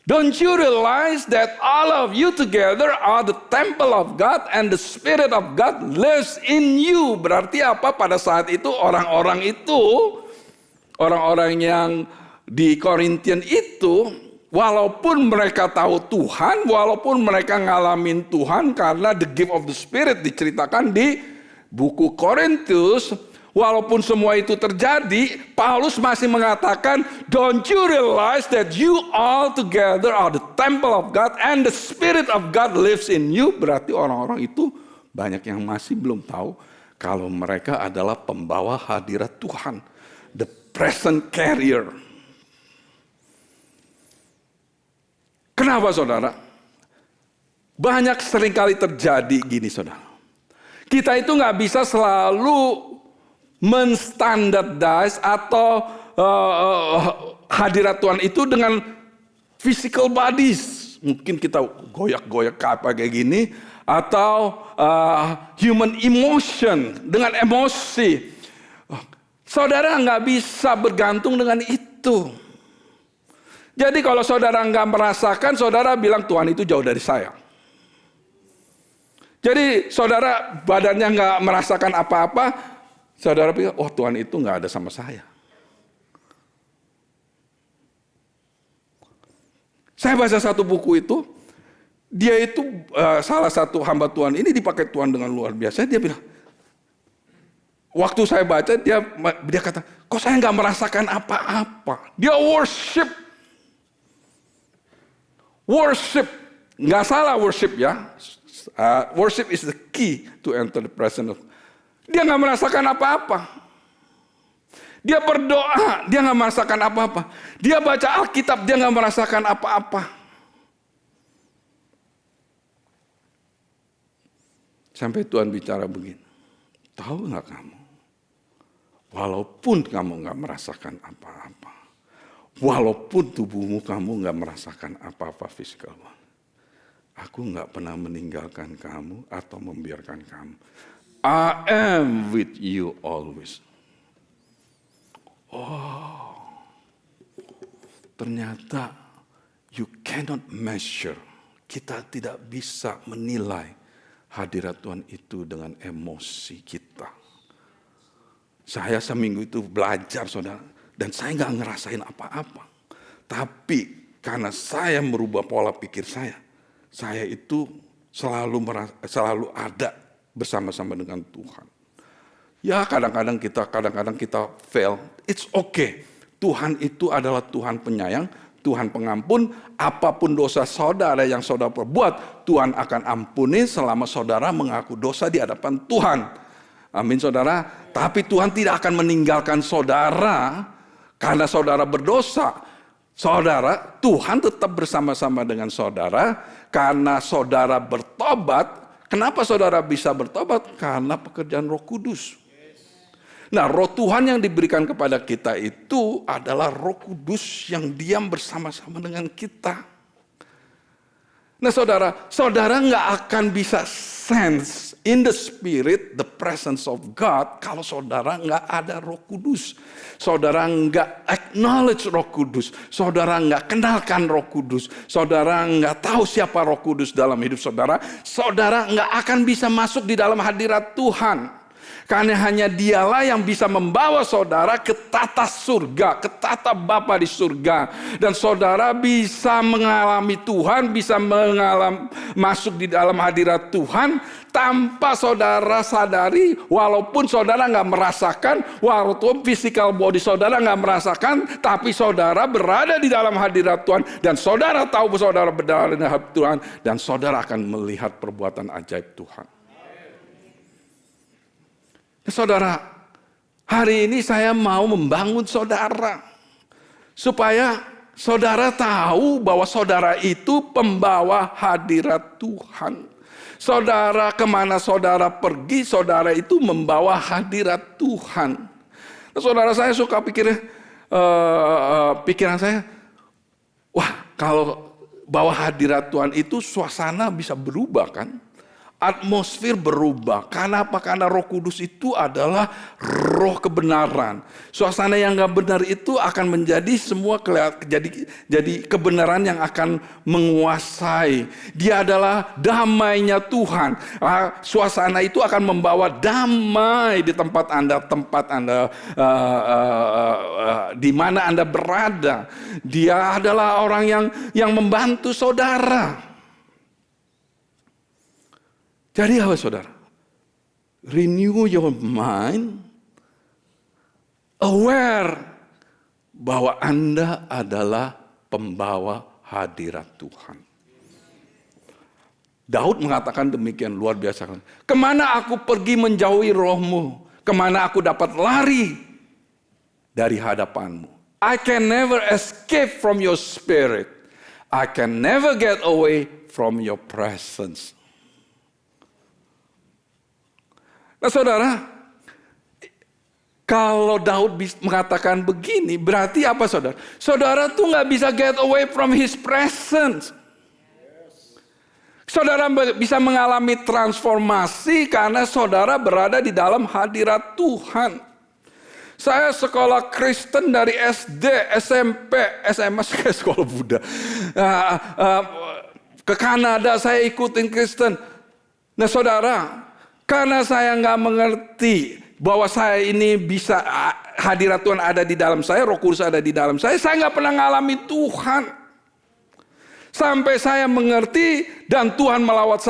S1: Don't you realize that all of you together are the temple of God and the Spirit of God lives in you? Berarti apa? Pada saat itu orang-orang yang di Korintian itu, walaupun mereka tahu Tuhan, walaupun mereka ngalamin Tuhan karena the gift of the Spirit diceritakan di buku Korintus, walaupun semua itu terjadi, Paulus masih mengatakan, don't you realize that you all together are the temple of God and the Spirit of God lives in you? Berarti orang-orang itu banyak yang masih belum tahu kalau mereka adalah pembawa hadirat Tuhan. The present carrier. Kenapa saudara? Banyak seringkali terjadi gini saudara. Kita itu nggak bisa selalu menstandardize atau hadirat Tuhan itu dengan physical bodies. Mungkin kita goyak-goyak kayak gini. Atau human emotion, dengan emosi. Saudara nggak bisa bergantung dengan itu. Jadi kalau saudara nggak merasakan, saudara bilang Tuhan itu jauh dari saya. Jadi saudara badannya nggak merasakan apa-apa, saudara pikir, oh Tuhan itu nggak ada sama saya. Saya baca satu buku itu, dia itu salah satu hamba Tuhan ini dipakai Tuhan dengan luar biasa. Dia bilang, waktu saya baca dia kata, kok saya nggak merasakan apa-apa. Dia worship, nggak salah worship ya. Worship is the key to enter the presence of. Dia nggak merasakan apa-apa. Dia berdoa, dia nggak merasakan apa-apa. Dia baca Alkitab, dia nggak merasakan apa-apa. Sampai Tuhan bicara begini, tahu nggak kamu? Walaupun kamu nggak merasakan apa-apa, walaupun tubuhmu kamu nggak merasakan apa-apa fisikal, aku nggak pernah meninggalkan kamu atau membiarkan kamu. I am with you always. Oh, ternyata you cannot measure. Kita tidak bisa menilai hadirat Tuhan itu dengan emosi kita. Saya seminggu itu belajar saudara, dan saya nggak ngerasain apa-apa. Tapi karena saya merubah pola pikir saya itu selalu ada bersama-sama dengan Tuhan. Ya kadang-kadang kita fail, it's okay. Tuhan itu adalah Tuhan penyayang, Tuhan pengampun. Apapun dosa saudara yang saudara perbuat, Tuhan akan ampuni selama saudara mengaku dosa di hadapan Tuhan. Amin saudara. Tapi Tuhan tidak akan meninggalkan saudara karena saudara berdosa. Saudara, Tuhan tetap bersama-sama dengan saudara karena saudara bertobat. Kenapa saudara bisa bertobat? Karena pekerjaan Roh Kudus. Nah, Roh Tuhan yang diberikan kepada kita itu adalah Roh Kudus yang diam bersama-sama dengan kita. Nah, saudara nggak akan bisa sense in the spirit the presence of God kalau saudara nggak ada Roh Kudus. Saudara nggak acknowledge Roh Kudus. Saudara nggak kenalkan Roh Kudus. Saudara nggak tahu siapa Roh Kudus dalam hidup saudara. Saudara nggak akan bisa masuk di dalam hadirat Tuhan. Karena hanya dialah yang bisa membawa saudara ke tata surga, ke tata Bapa di surga. Dan saudara bisa mengalami Tuhan, bisa masuk di dalam hadirat Tuhan tanpa saudara sadari, walaupun saudara nggak merasakan, walaupun physical body saudara nggak merasakan, tapi saudara berada di dalam hadirat Tuhan dan saudara tahu saudara berada di hadirat Tuhan dan saudara akan melihat perbuatan ajaib Tuhan. Saudara, hari ini saya mau membangun saudara supaya saudara tahu bahwa saudara itu pembawa hadirat Tuhan. Saudara kemana saudara pergi, saudara itu membawa hadirat Tuhan. Nah, saudara, saya suka pikiran saya, wah kalau bawa hadirat Tuhan itu suasana bisa berubah kan? Atmosfer berubah. Karena apa? Karena Roh Kudus itu adalah roh kebenaran. Suasana yang gak benar itu akan menjadi semua jadi kebenaran yang akan menguasai. Dia adalah damainya Tuhan. Suasana itu akan membawa damai di tempat Anda di mana Anda berada. Dia adalah orang yang membantu saudara. Jadi apa saudara? Renew your mind aware bahwa Anda adalah pembawa hadirat Tuhan. Daud mengatakan demikian, luar biasa. Kemana aku pergi menjauhi rohmu? Kemana aku dapat lari dari hadapanmu? I can never escape from your spirit. I can never get away from your presence. Nah saudara, kalau Daud mengatakan begini, berarti apa saudara? Saudara tuh gak bisa get away from his presence. Saudara bisa mengalami transformasi karena saudara berada di dalam hadirat Tuhan. Saya sekolah Kristen dari SD, SMP, SMA, saya sekolah Buddha. Ke Kanada saya ikutin Kristen. Nah saudara, karena saya nggak mengerti bahwa saya ini bisa hadirat Tuhan ada di dalam saya, Roh Kudus ada di dalam saya nggak pernah ngalami Tuhan. Sampai saya mengerti dan Tuhan melawat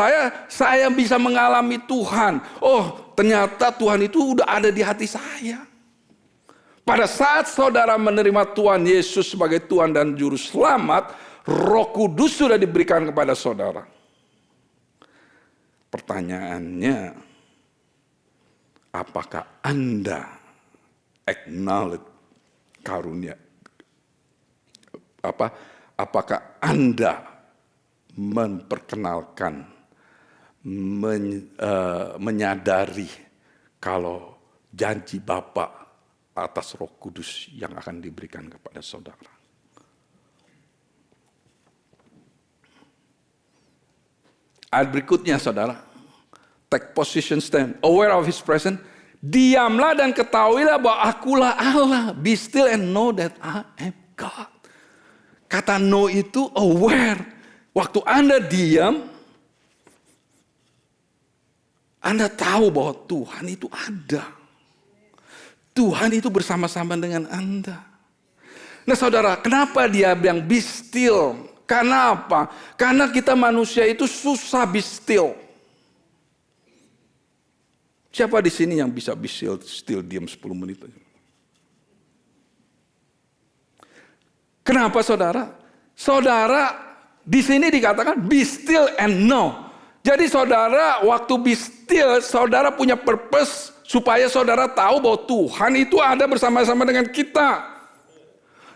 S1: saya bisa mengalami Tuhan. Oh, ternyata Tuhan itu udah ada di hati saya. Pada saat saudara menerima Tuhan Yesus sebagai Tuhan dan Juru Selamat, Roh Kudus sudah diberikan kepada saudara. Pertanyaannya, apakah Anda acknowledge karunia? Apakah Anda memperkenalkan, menyadari kalau janji Bapa atas Roh Kudus yang akan diberikan kepada saudara? Ayat berikutnya saudara, take position stand, aware of his presence, diamlah dan ketahuilah bahwa akulah Allah, be still and know that I am God. Kata know itu aware. Waktu Anda diam, Anda tahu bahwa Tuhan itu ada. Tuhan itu bersama-sama dengan Anda. Nah saudara, kenapa dia bilang be still? Karena apa? Karena kita manusia itu susah be still. Siapa di sini yang bisa be still diam 10 menit aja? Kenapa saudara? Saudara di sini dikatakan be still and know. Jadi saudara waktu be still, saudara punya purpose supaya saudara tahu bahwa Tuhan itu ada bersama-sama dengan kita.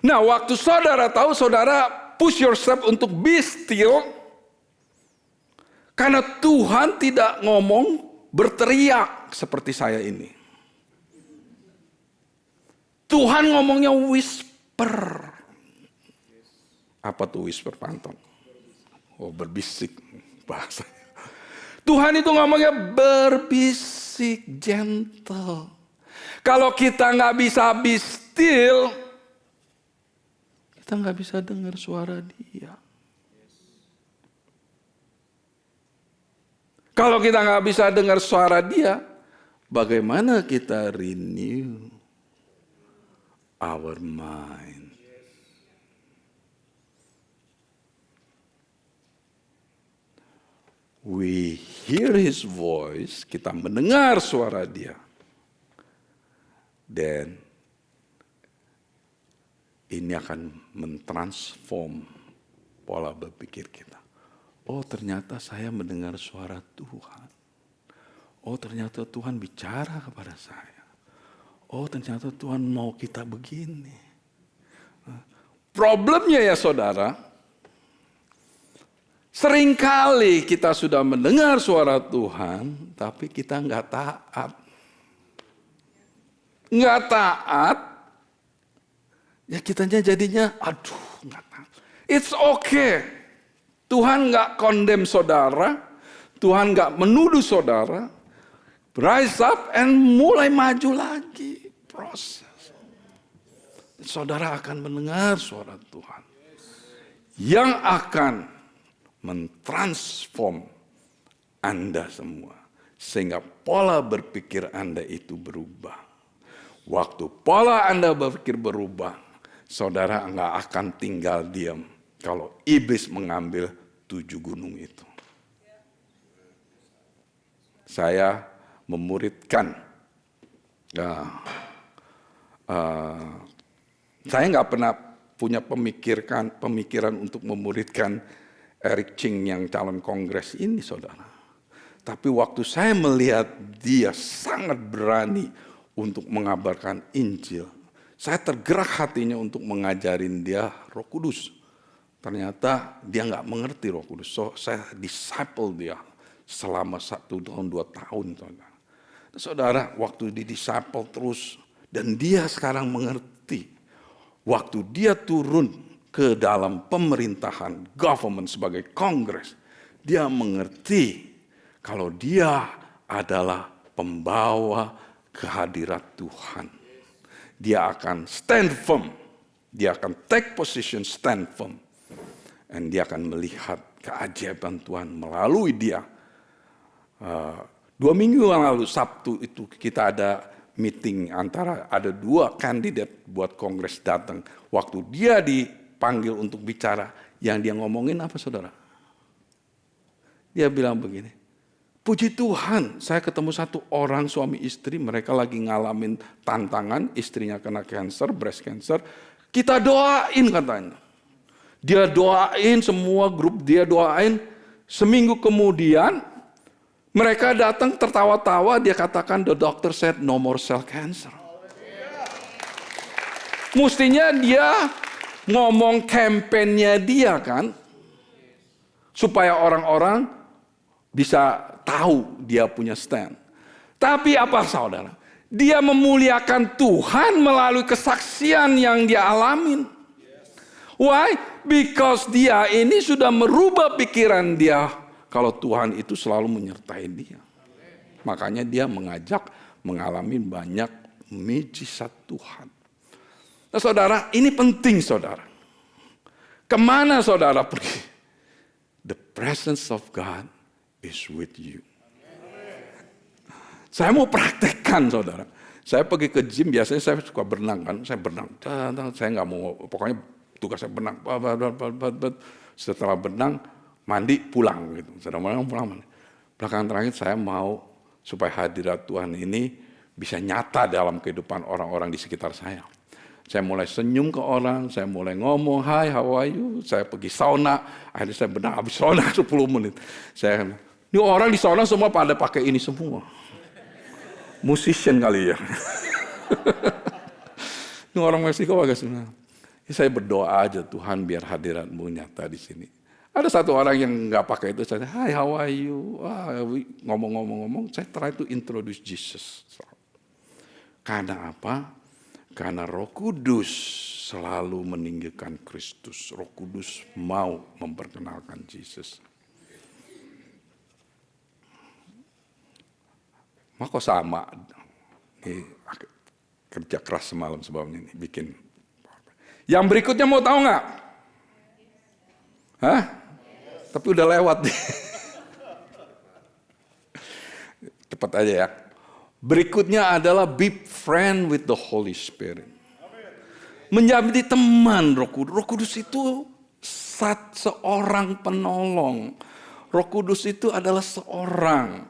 S1: Nah waktu saudara tahu, saudara push yourself untuk be still. Karena Tuhan tidak ngomong berteriak seperti saya ini. Tuhan ngomongnya whisper. Apa tuh whisper Panton? Oh berbisik bahasanya. Tuhan itu ngomongnya berbisik, gentle. Kalau kita nggak bisa be still, kita nggak bisa dengar suara Dia. Kalau kita nggak bisa dengar suara Dia, bagaimana kita renew our mind? We hear His voice, kita mendengar suara Dia. Dan ini akan mentransform pola berpikir kita. Oh ternyata saya mendengar suara Tuhan. Oh ternyata Tuhan bicara kepada saya. Oh ternyata Tuhan mau kita begini. Problemnya ya saudara, seringkali kita sudah mendengar suara Tuhan, tapi kita nggak taat. Nggak taat, ya kitanya jadinya, aduh nggak taat. It's okay. Tuhan nggak condemn saudara, Tuhan nggak menuduh saudara. Rise up and mulai maju lagi proses. Saudara akan mendengar suara Tuhan yang akan mentransform Anda semua. Sehingga pola berpikir Anda itu berubah. Waktu pola Anda berpikir berubah, saudara nggak akan tinggal diam kalau iblis mengambil 7 gunung itu. Saya memuridkan Saya nggak pernah punya pemikiran untuk memuridkan Eric Ching yang calon kongres ini, saudara. Tapi waktu saya melihat dia sangat berani untuk mengabarkan Injil, saya tergerak hatinya untuk mengajarin dia Roh Kudus. Ternyata dia nggak mengerti Roh Kudus, so saya disciple dia selama 1 tahun 2 tahun, saudara. Saudara, waktu di disciple terus dan dia sekarang mengerti. Waktu dia turun ke dalam pemerintahan, government sebagai kongres, dia mengerti kalau dia adalah pembawa kehadirat Tuhan. Dia akan stand firm, dia akan take position, stand firm. Dan dia akan melihat keajaiban Tuhan melalui dia. 2 minggu yang lalu, Sabtu itu kita ada meeting antara ada 2 kandidat buat kongres datang. Waktu dia dipanggil untuk bicara, yang dia ngomongin apa, saudara? Dia bilang begini, puji Tuhan saya ketemu 1 orang suami istri, mereka lagi ngalamin tantangan, istrinya kena cancer, breast cancer. Kita doain katanya. Dia doain, semua grup dia doain. Seminggu kemudian, mereka datang tertawa-tawa, dia katakan the doctor said no more cell cancer. Mestinya dia ngomong kampanye dia kan, supaya orang-orang bisa tahu dia punya stand. Tapi apa, saudara? Dia memuliakan Tuhan melalui kesaksian yang dia alamin. Why? Because dia ini sudah merubah pikiran dia. Kalau Tuhan itu selalu menyertai dia. Makanya dia mengajak mengalami banyak mujizat Tuhan. Nah, saudara, ini penting, saudara. Kemana saudara pergi? The presence of God is with you. Saya mau praktekkan, saudara. Saya pergi ke gym, biasanya saya suka berenang kan. Saya berenang, saya nggak mau, pokoknya tugas saya berenang. Setelah berenang, mandi pulang gitu. Sudah pulang. Belakangan terakhir saya mau supaya hadirat Tuhan ini bisa nyata dalam kehidupan orang-orang di sekitar saya. Saya mulai senyum ke orang, saya mulai ngomong, "Hai, how are you?" Saya pergi sauna, akhirnya saya berenang habis sauna 10 menit. Ini orang di sauna semua pada pakai ini semua. Musician kali ya. Ini orang Meksiko agak senang. Saya berdoa aja, Tuhan biar hadirat-Mu nyata di sini. Ada 1 orang yang nggak pakai itu, saya, "Hi, how are you?" Ngomong-ngomong, saya try to introduce Jesus. Karena apa? Karena Roh Kudus selalu meninggikan Kristus. Roh Kudus mau memperkenalkan Yesus. Maka sama. Ini kerja keras semalam sebabnya ini bikin. Yang berikutnya mau tahu nggak? Hah? Tapi udah lewat. Cepat aja ya. Berikutnya adalah be friend with the Holy Spirit. Menjadi teman Roh Kudus. Roh Kudus itu seorang penolong. Roh Kudus itu adalah seorang.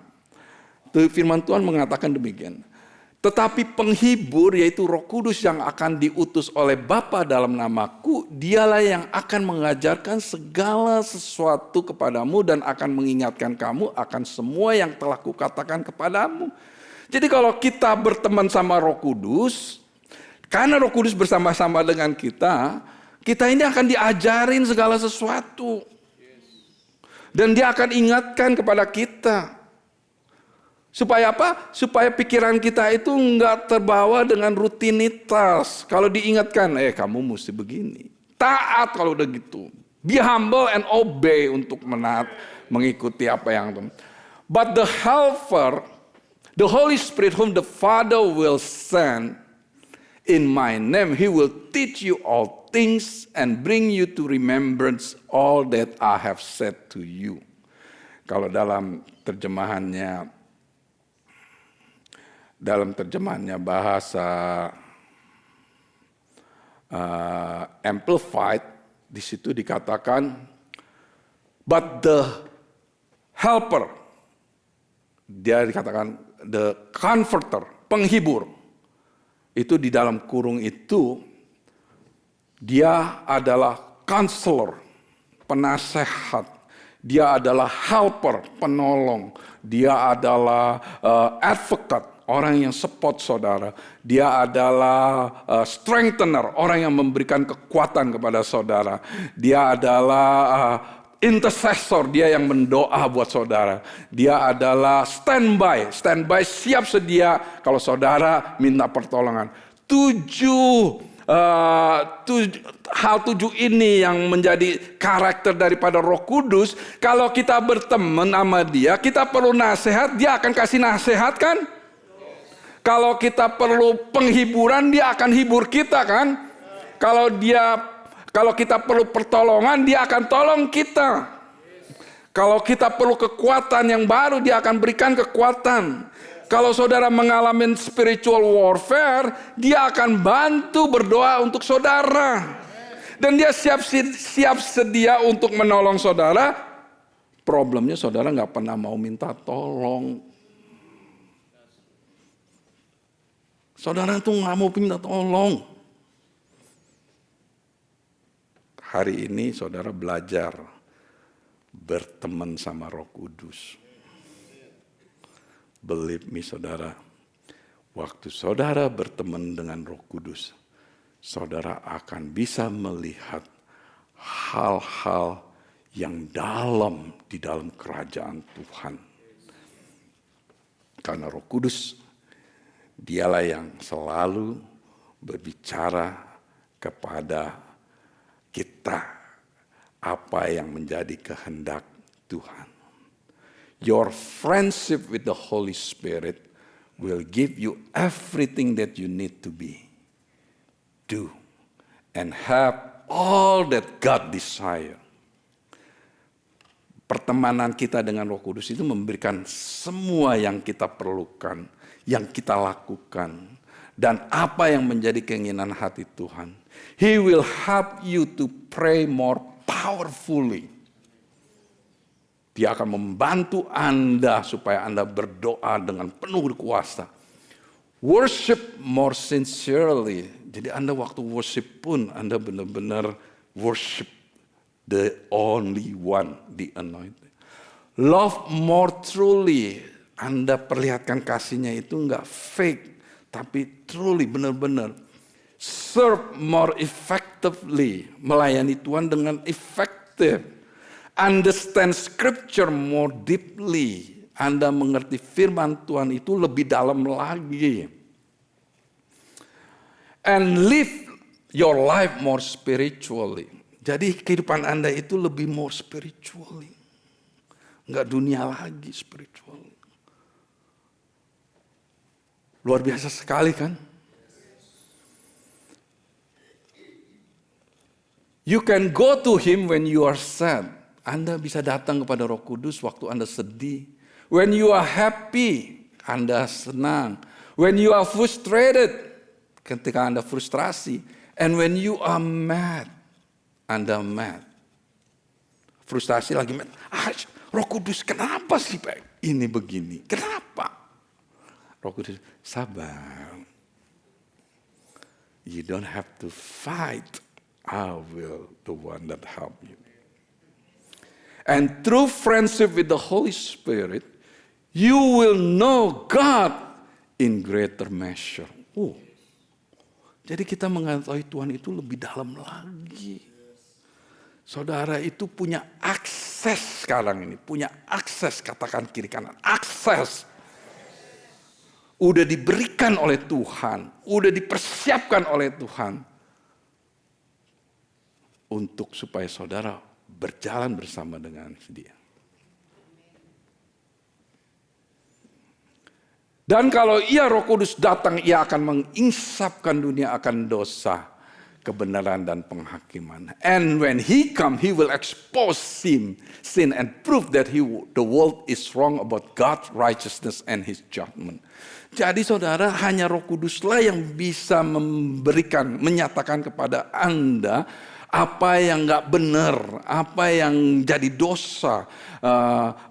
S1: Firman Tuhan mengatakan demikian. Tetapi penghibur, yaitu Roh Kudus yang akan diutus oleh Bapa dalam namaku, dialah yang akan mengajarkan segala sesuatu kepadamu dan akan mengingatkan kamu akan semua yang telah kukatakan kepadamu. Jadi kalau kita berteman sama Roh Kudus, karena Roh Kudus bersama-sama dengan kita ini akan diajarin segala sesuatu. Dan dia akan ingatkan kepada kita. Supaya apa? Supaya pikiran kita itu enggak terbawa dengan rutinitas. Kalau diingatkan, kamu mesti begini. Taat kalau udah gitu. Be humble and obey untuk mengikuti apa yang. But the helper, the Holy Spirit whom the Father will send in my name, He will teach you all things and bring you to remembrance all that I have said to you. Kalau dalam terjemahannya bahasa Amplified, di situ dikatakan, but the helper, dia dikatakan the comforter, penghibur, itu di dalam kurung itu, dia adalah counselor, penasehat. Dia adalah helper, penolong. Dia adalah advocate, orang yang support saudara. Dia adalah strengthener, orang yang memberikan kekuatan kepada saudara. Dia adalah intercessor, dia yang mendoa buat saudara. Dia adalah standby siap sedia kalau saudara minta pertolongan. Hal tujuh ini yang menjadi karakter daripada Roh Kudus. Kalau kita berteman sama dia, kita perlu nasihat, dia akan kasih nasihat kan? Kalau kita perlu penghiburan, dia akan hibur kita kan? Kalau kita perlu pertolongan, dia akan tolong kita. Kalau kita perlu kekuatan yang baru, dia akan berikan kekuatan. Kalau saudara mengalami spiritual warfare, dia akan bantu berdoa untuk saudara. Dan dia siap sedia untuk menolong saudara. Problemnya saudara nggak pernah mau minta tolong. Saudara tuh nggak mau minta tolong. Hari ini saudara belajar berteman sama Roh Kudus. Believe me saudara, waktu saudara berteman dengan Roh Kudus, saudara akan bisa melihat hal-hal yang dalam di dalam kerajaan Tuhan. Karena Roh Kudus, dialah yang selalu berbicara kepada kita apa yang menjadi kehendak Tuhan. Your friendship with the Holy Spirit will give you everything that you need to do and have all that God desire. Pertemanan kita dengan Roh Kudus itu memberikan semua yang kita perlukan, yang kita lakukan, dan apa yang menjadi keinginan hati Tuhan. He will help you to pray more powerfully. Dia akan membantu Anda supaya Anda berdoa dengan penuh kuasa. Worship more sincerely. Jadi Anda waktu worship pun Anda benar-benar worship the only one, the anointed. Love more truly. Anda perlihatkan kasihnya itu enggak fake, tapi truly benar-benar. Serve more effectively, melayani Tuhan dengan efektif. Understand scripture more deeply. Anda mengerti firman Tuhan itu lebih dalam lagi. And live your life more spiritually. Jadi kehidupan Anda itu lebih more spiritually. Enggak dunia lagi spiritual. Luar biasa sekali kan? You can go to Him when you are sad. Anda bisa datang kepada Roh Kudus waktu Anda sedih. When you are happy, Anda senang. When you are frustrated, ketika Anda frustrasi. And when you are mad, Anda mad. Frustasi lagi mad. Roh Kudus kenapa sih Pak ini begini? Kenapa? Roh Kudus, sabar. You don't have to fight. I will the one that help you. And through friendship with the Holy Spirit, you will know God in greater measure. Jadi kita mengetahui Tuhan itu lebih dalam lagi. Saudara itu punya akses sekarang ini. Punya akses, katakan kiri kanan. Akses. Udah diberikan oleh Tuhan. Udah dipersiapkan oleh Tuhan. Untuk supaya saudara berjalan bersama dengan Dia. Dan kalau Ia Roh Kudus datang, Ia akan menginsapkan dunia akan dosa, kebenaran dan penghakiman. And when He come, He will expose sin and prove that the world is wrong about God's righteousness and His judgment. Jadi saudara, hanya Roh Kuduslah yang bisa menyatakan kepada Anda apa yang nggak benar, apa yang jadi dosa,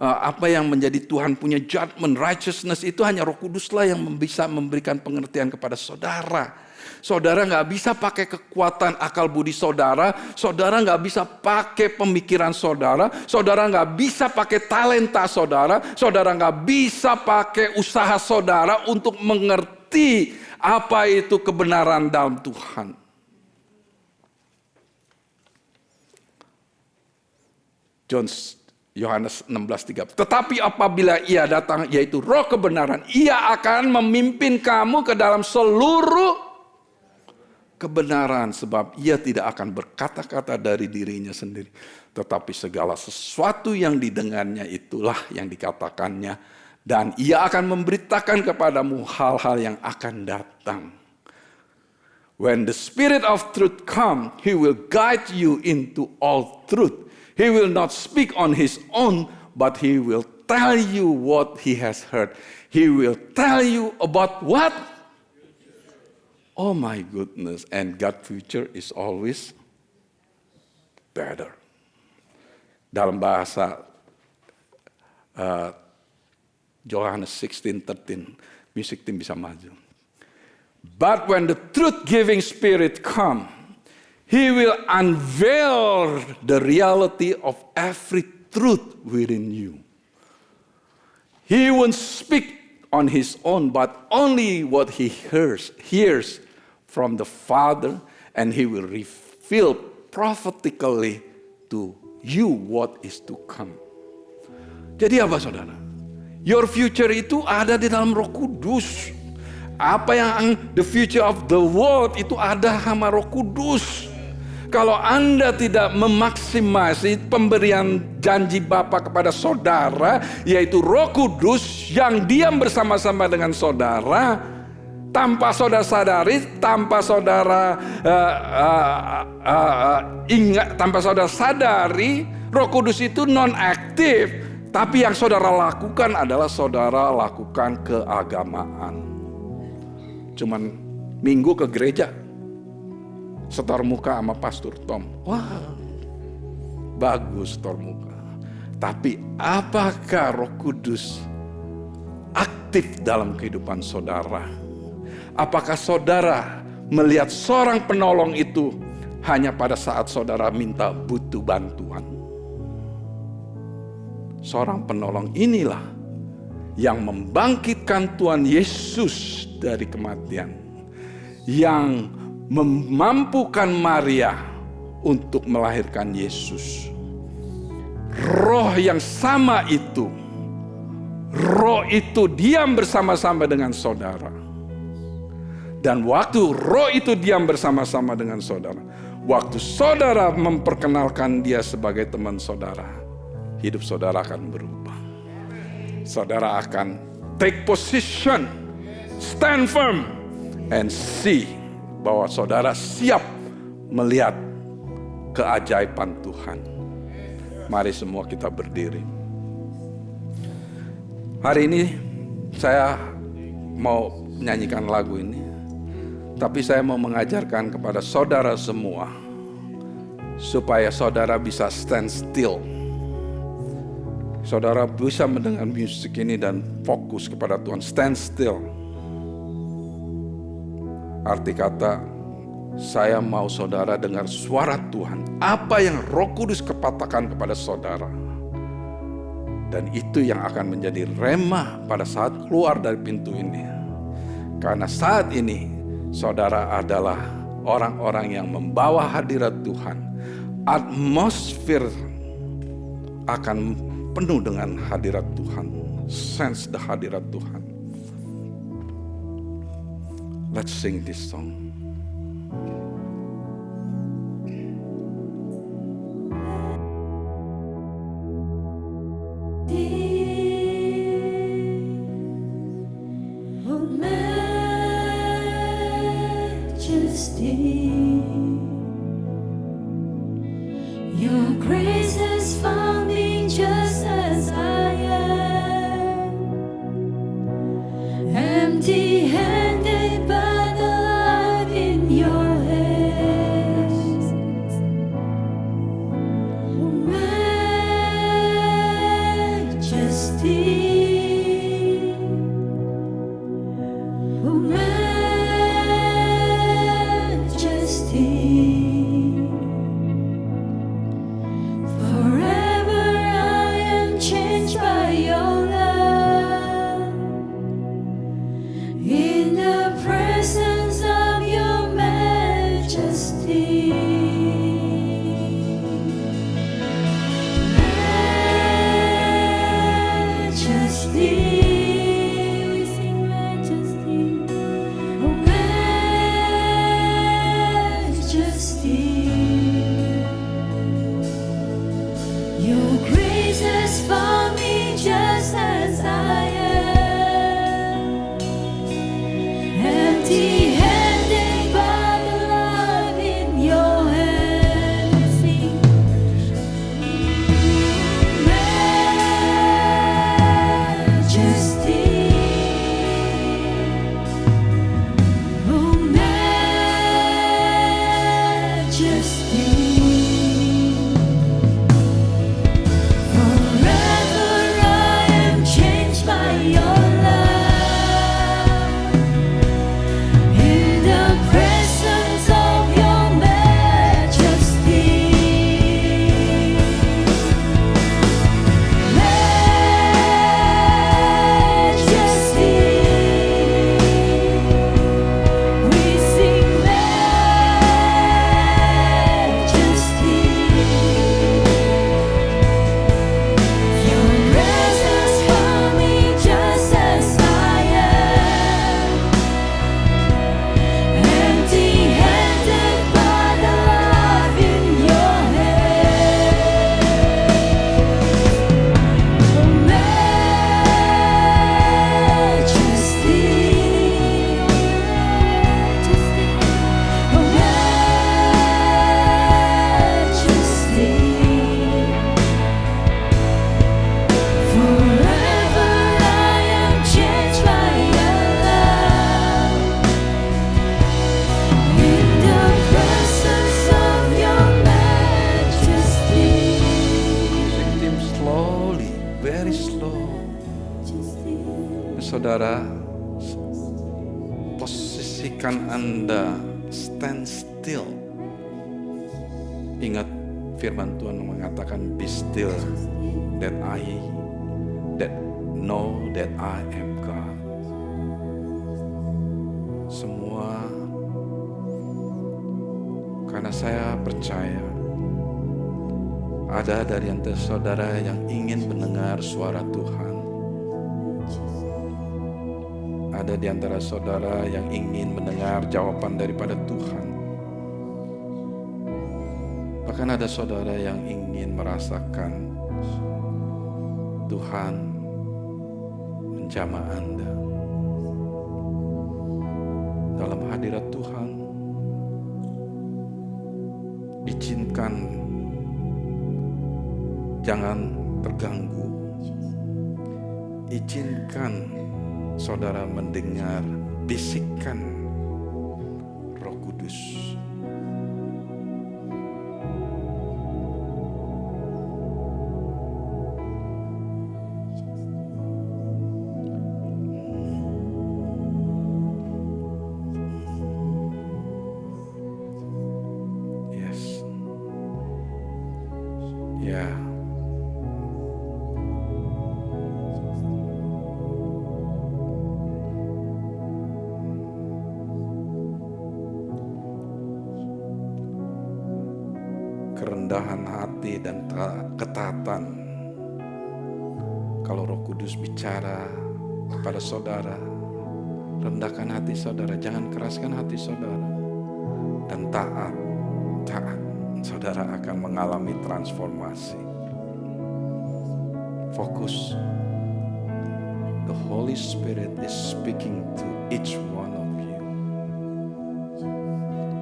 S1: apa yang menjadi Tuhan punya judgment, righteousness, itu hanya Roh Kudus lah yang bisa memberikan pengertian kepada saudara. Saudara nggak bisa pakai kekuatan akal budi saudara, saudara nggak bisa pakai pemikiran saudara, saudara nggak bisa pakai talenta saudara, saudara nggak bisa pakai usaha saudara untuk mengerti apa itu kebenaran dalam Tuhan. Yohanes 16:3. Tetapi apabila ia datang, yaitu Roh kebenaran, ia akan memimpin kamu ke dalam seluruh kebenaran, sebab ia tidak akan berkata-kata dari dirinya sendiri, tetapi segala sesuatu yang didengarnya itulah yang dikatakannya, dan ia akan memberitakan kepadamu hal-hal yang akan datang. When the Spirit of truth come, he will guide you into all truth. He will not speak on his own, but he will tell you what he has heard. He will tell you about what? Oh my goodness, and God's future is always better. Dalam bahasa Yohanes 16:13, music team bisa maju. But when the truth-giving Spirit come, he will unveil the reality of every truth within you. He won't speak on his own, but only what he hears from the Father, and he will reveal prophetically to you what is to come. Jadi apa saudara? Your future itu ada di dalam Roh Kudus. Apa yang the future of the world itu ada sama Roh Kudus. Kalau Anda tidak memaksimasi pemberian janji Bapa kepada saudara, yaitu Roh Kudus yang diam bersama-sama dengan saudara, tanpa saudara sadari, tanpa saudara ingat, tanpa saudara sadari, Roh Kudus itu non-aktif. Tapi yang saudara lakukan adalah saudara lakukan keagamaan. Cuman minggu ke gereja, setor muka sama Pastor Tom. Wah, bagus setor muka. Tapi apakah Roh Kudus aktif dalam kehidupan saudara? Apakah saudara melihat seorang penolong itu hanya pada saat saudara minta butuh bantuan? Seorang penolong inilah yang membangkitkan Tuhan Yesus dari kematian, yang memampukan Maria untuk melahirkan Yesus. Roh yang sama itu, roh itu diam bersama-sama dengan saudara. Dan waktu roh itu diam bersama-sama dengan saudara, waktu saudara memperkenalkan dia sebagai teman saudara, hidup saudara akan berubah. Saudara akan take position, stand firm, and see bahwa saudara siap melihat keajaiban Tuhan. Mari semua kita berdiri. Hari ini saya mau nyanyikan lagu ini, tapi saya mau mengajarkan kepada saudara semua supaya saudara bisa stand still. Saudara bisa mendengar musik ini dan fokus kepada Tuhan. Stand still. Arti kata, saya mau saudara dengar suara Tuhan. Apa yang Roh Kudus katakan kepada saudara. Dan itu yang akan menjadi rema pada saat keluar dari pintu ini. Karena saat ini, saudara adalah orang-orang yang membawa hadirat Tuhan. Atmosfer akan penuh dengan hadirat Tuhan. Sense the hadirat Tuhan. Let's sing this song.
S2: Oh majesty, your grace has found me just as I am, empty-handed by the light in your hands.
S1: saudara posisikan Anda stand still. Ingat firman Tuhan mengatakan, be still that know that I am God. Semua karena saya percaya ada dari antara saudara yang ingin mendengar suara Tuhan. Ada di antara saudara yang ingin mendengar jawaban daripada Tuhan. Bahkan ada saudara yang ingin merasakan Tuhan menjamah Anda. Dalam hadirat Tuhan, izinkan jangan terganggu. Izinkan saudara mendengar bisikan Roh Kudus. Yes. Ya. Kerendahan hati dan ketaatan. Kalau Roh Kudus bicara kepada saudara, rendahkan hati saudara, jangan keraskan hati saudara. Dan taat, saudara akan mengalami transformasi. Fokus. The Holy Spirit is speaking to each one of you.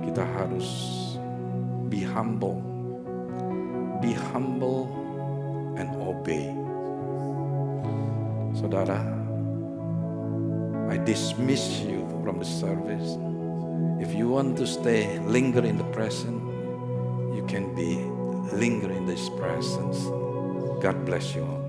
S1: Kita harus be humble. Be humble and obey. Saudara, I dismiss you from the service. If you want to stay, linger in the present, you can be linger in this presence. God bless you all.